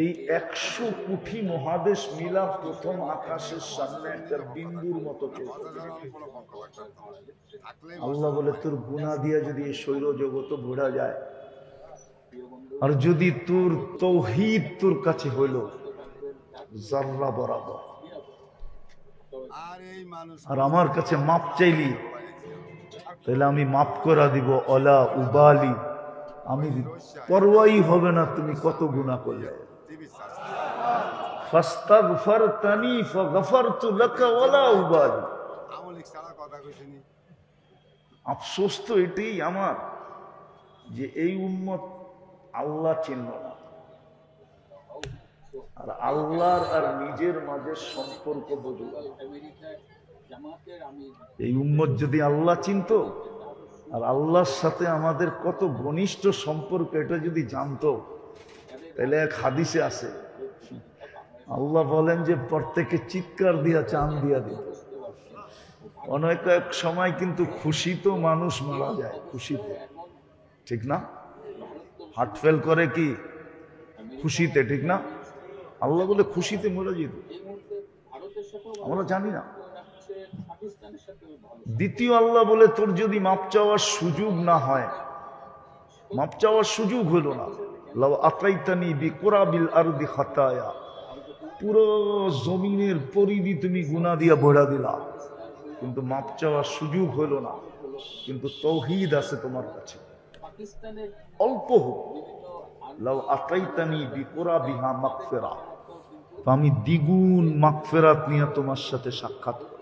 এই 100 কোটি মহাদেশ মিলা প্রথম আকাশের সামনে একটা বিন্দুর মতো চলছে। আল্লাহ বলে, তোর গুনাহ দিয়া যদি এই সৌরজগৎ ভরা যায়, আর যদি তোর তাওহীদ তোর কাছে হইল জাররা বরাবর, আর আমার কাছে মাপ চাইলি, তাহলে আমি মাফ করে দিব। অলা উবালি, আমি পরোয়াই হবে না তুমি কত গুনাহ করলে। ফাস্তাগফারতানি ফাগফারতু লাকা ওয়ালা উবালি। আফসোস তো এটাই আমার, যে এই উম্মত আল্লাহ চিনল না। আর আল্লাহর আর নিজের মাঝে সম্পর্ক বুঝুন। এই উম্মত যদি আল্লাহ চিনতো আর আল্লাহর সাথে আমাদের কত ঘনিষ্ঠ সম্পর্ক এটা যদি জানতো, তাহলে এক হাদিসে আছে আল্লাহ বলেন যে প্রত্যেকে চিৎকার দিয়া চান দিয়া দিত। অনেক এক সময় কিন্তু খুশিতে মানুষ মারা যায়, খুশিতে, ঠিক না? হার্ট ফেল করে কি খুশিতে, ঠিক না? আল্লাহ বলে খুশিতে মরে যেত, আমরা জানি না। দ্বিতীয় আল্লাহ বলে তোর যদি মাপ চাওয়ার সুযোগ না হয়, মাপ চাওয়ার সুযোগ হলো না, লাউ আতাইতানি বিকুরাবিল আরদি খাতায়া, পুরো জমিনের পরিধি তুমি গুনাহ দিয়া ভরা দিলা, কিন্তু মাপ চাওয়ার সুযোগ হলো না। কিন্তু তৌহিদ আছে তোমার কাছে, অল্প হোক, লাউ আতাইতানি বিকুরাবিহা মাগফিরা, আমি দ্বিগুণ মাগফিরাত নিয়ে তোমার সাথে সাক্ষাৎ করব।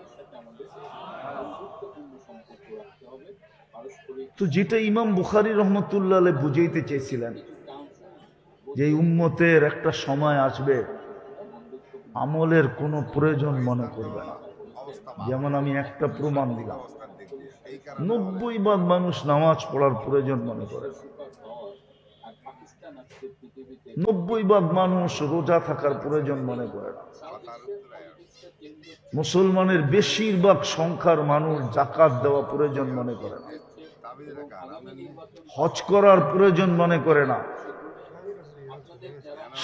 তো যেটা ইমাম বুখারী রহমতুল্লাহ আলাইহি বুঝাইতে চেয়েছিলেন, যে উম্মতের একটা সময় আসবে আমলের কোনো প্রয়োজন মনে করবে না। যেমন আমি একটা প্রমাণ দিলাম, 90% মানুষ নামাজ পড়ার প্রয়োজন মনে করে না, 90% মানুষ রোজা থাকার প্রয়োজন মনে করে না, মুসলমানের বেশিরভাগ সংখ্যার মানুষ যাকাত দেওয়া প্রয়োজন মনে করে না, হজ করার প্রয়োজন মনে করে না,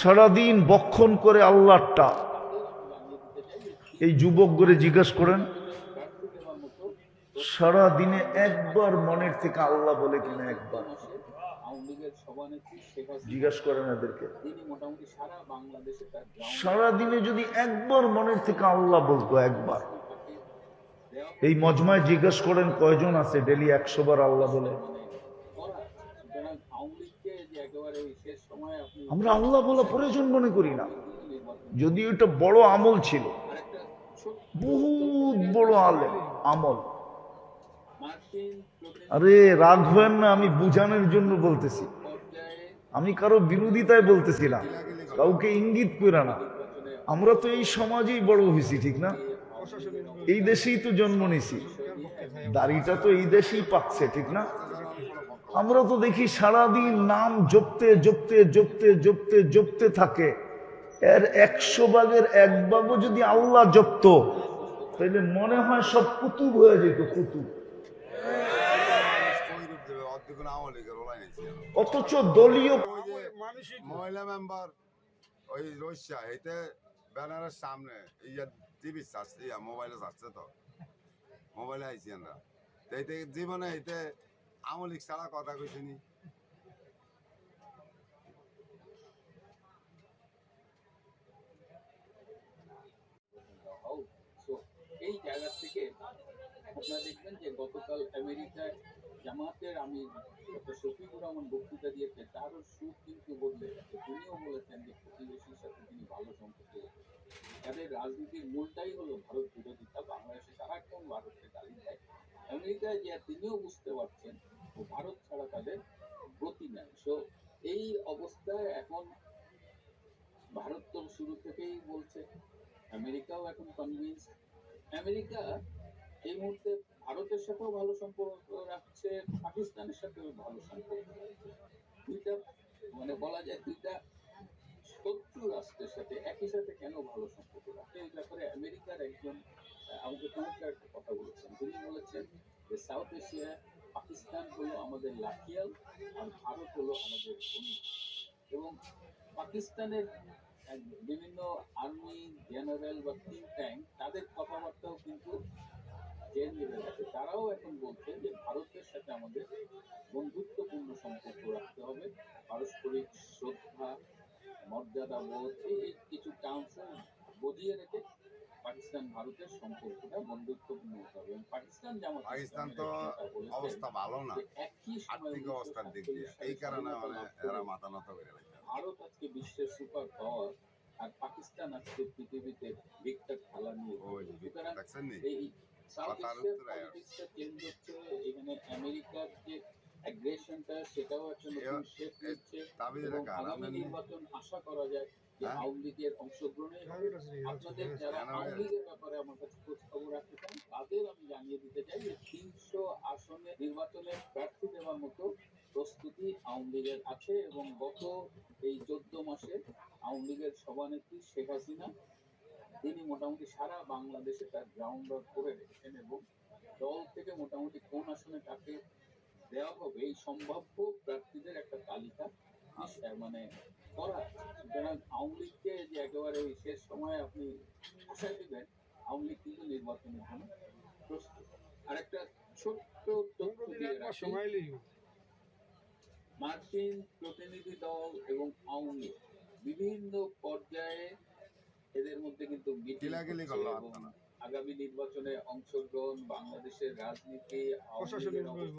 সারাদিন বক্ষণ করে আল্লাহটা। এই যুবক করে জিজ্ঞাসা করেন, সারা দিনে একবার মনের থেকে আল্লাহ বলে কিনা? একবার জিজ্ঞাসা করেন এদেরকে, সারা দিনে যদি একবার মনের থেকে আল্লাহ বলতো, একবার। এই মজমায় জিজ্ঞাসা করেন কয়জন আছে ডেলি 100 বার আল্লাহ বলে? আমরা আল্লাহ বলা প্রয়োজন মনে করি না, যদি এটা বড় আমল ছিল, বহুত বড় আমল। আরে রাগ হবেন না, আমি বুঝানোর জন্য বলতেছি, আমি কারো বিরোধিতায় বলতেছি না, কাউকে ইঙ্গিত করে না। আমরা তো এই সমাজেই বড় হয়েছি, ঠিক না? এই দেশেই তো জন্ম নিছি, দাড়িটা তো এই দেশেই পাকছে, ঠিক না? আমরা তো দেখি সারাদিন নাম জপতে জপতে জপতে জপতে জপতে থাকে, এর 100 ভাগের 1 ভাগও যদি আল্লাহ জপত, তাহলে মনে হয় সব কুতুব হয়ে যেত, কুতুব। অথচ দলীয় মহিলা মেম্বার ওই রইসা এইতে ব্যানারের সামনে ইয়া টিভি চাচ্ছে, ইয়া মোবাইলে চাচ্ছে, তো মোবাইলে আইছি আমরা, এইতে জীবনে এইতে আমলিক ছাড়া কথা কইছিনি। এই জায়গা থেকে আপনারা দেখবেন যে গতকাল আমেরিকায় জামাতের আমির ডক্টর শফিকুর রহমান বক্তৃতা দিয়েছে, তারও সুর কিন্তু বদলে গেছে। তিনিও বলেছেন যে প্রতিবেশীর সাথে তিনি ভালো সম্পর্ক রেখেছেন। তাদের রাজনীতির মূলটাই হলো ভারত বিরোধিতা। বাংলাদেশে সারাক্ষণ ভারতকে গালি দেয়, আমেরিকায় যে তিনিও বুঝতে পারছেন ও ভারত ছাড়া তাদের গতি নাই। সো এই অবস্থায় এখন ভারত তো শুরু থেকেই বলছে, আমেরিকাও এখন কনভিন্স। আমেরিকা এই মুহূর্তে ভারতের সাথেও ভালো সম্পর্ক রাখছে, পাকিস্তানের সাথেও ভালো সম্পর্ক রাখছে। দুইটা মানে বলা যায় দুইটা শত্রু রাষ্ট্রের সাথে একই সাথে কেন ভালো সম্পর্ক রাখে, এই ব্যাপারে আমেরিকার একজন আমাকে চমৎকার একটা কথা বলেছেন। তিনি বলেছেন যে সাউথ এশিয়া পাকিস্তান হলো আমাদের লাঠিয়াল আর ভারত হলো আমাদের বন্ধু। এবং পাকিস্তানের বিভিন্ন আর্মি জেনারেল বা থিঙ্ক ট্যাঙ্ক তাদের কথাবার্তাও কিন্তু চেঞ্জ হয়ে গেছে। তারাও এখন বলছে যে ভারতের সাথে আমাদের বন্ধুত্বপূর্ণ সম্পর্ক রাখতে হবে, পারস্পরিক শ্রদ্ধা, মর্যাদা বোধ, এই কিছু টার্মস বুঝিয়ে রেখে পাকিস্তান ভারতের সম্পর্কটা বন্ধুত্বপূর্ণ হতে হবে। পাকিস্তান যেমন পাকিস্তান তো অবস্থা ভালো না আর্থিক অবস্থার দিক দিয়ে, এই কারণে মানে এরা মাথা নত করে রাখে। ভারত আজকে বিশ্বের সুপার পাওয়ার আর পাকিস্তান আজকে পৃথিবীতে ভিক্টর খেলা নিয়ে, সুতরাং এই সাউথ এশিয়ার পলিটিক্সটা চেঞ্জ হচ্ছে। এখানে আমেরিকার যে অ্যাগ্রেশনটা সেটাও একটা নতুন শেপ নিচ্ছে এবং আগামী নির্বাচন আশা করা যায় যে হ্যাঁ? আওয়ামী লীগের অংশগ্রহণে হবে। আপনাদের যারা আওয়ামী লীগের ব্যাপারে আমার কাছে খোঁজ খবর রাখতে চান তাদের আমি জানিয়ে দিতে চাই যে 300 আসনে নির্বাচনে প্রার্থী দেওয়ার মতো প্রস্তুতি আওয়ামী লীগের আছে এবং গত এই 14 মাসে আওয়ামী লীগের সভানেত্রী শেখ হাসিনা তিনি মোটামুটি সারা বাংলাদেশে তার গ্রাউন্ড ওয়ার্ক করে রেখেছেন এবং দল থেকে মোটামুটি কোন আসনে তাকে দেওয়া হবে এই সম্ভাব্য প্রার্থীদের একটা তালিকা মানে করা আছে। সুতরাং আওয়ামী লীগকে যে একেবারে ওই শেষ সময়ে আপনি আশা দিবেন আওয়ামী লীগ কিন্তু নির্বাচনের জন্য প্রস্তুত। আরেকটা ছোট্ট তথ্য দিয়ে রাখি, মার্কিন প্রতিনিধি দল এবং আওয়ামী লীগ বিভিন্ন পর্যায়ে এদের মধ্যে কিন্তু মিটিং কিলাকিলি হচ্ছে করলো এবং আপনারা। আগামী নির্বাচনে অংশগ্রহণ, বাংলাদেশের রাজনীতি, আওয়ামী লীগের অবস্থা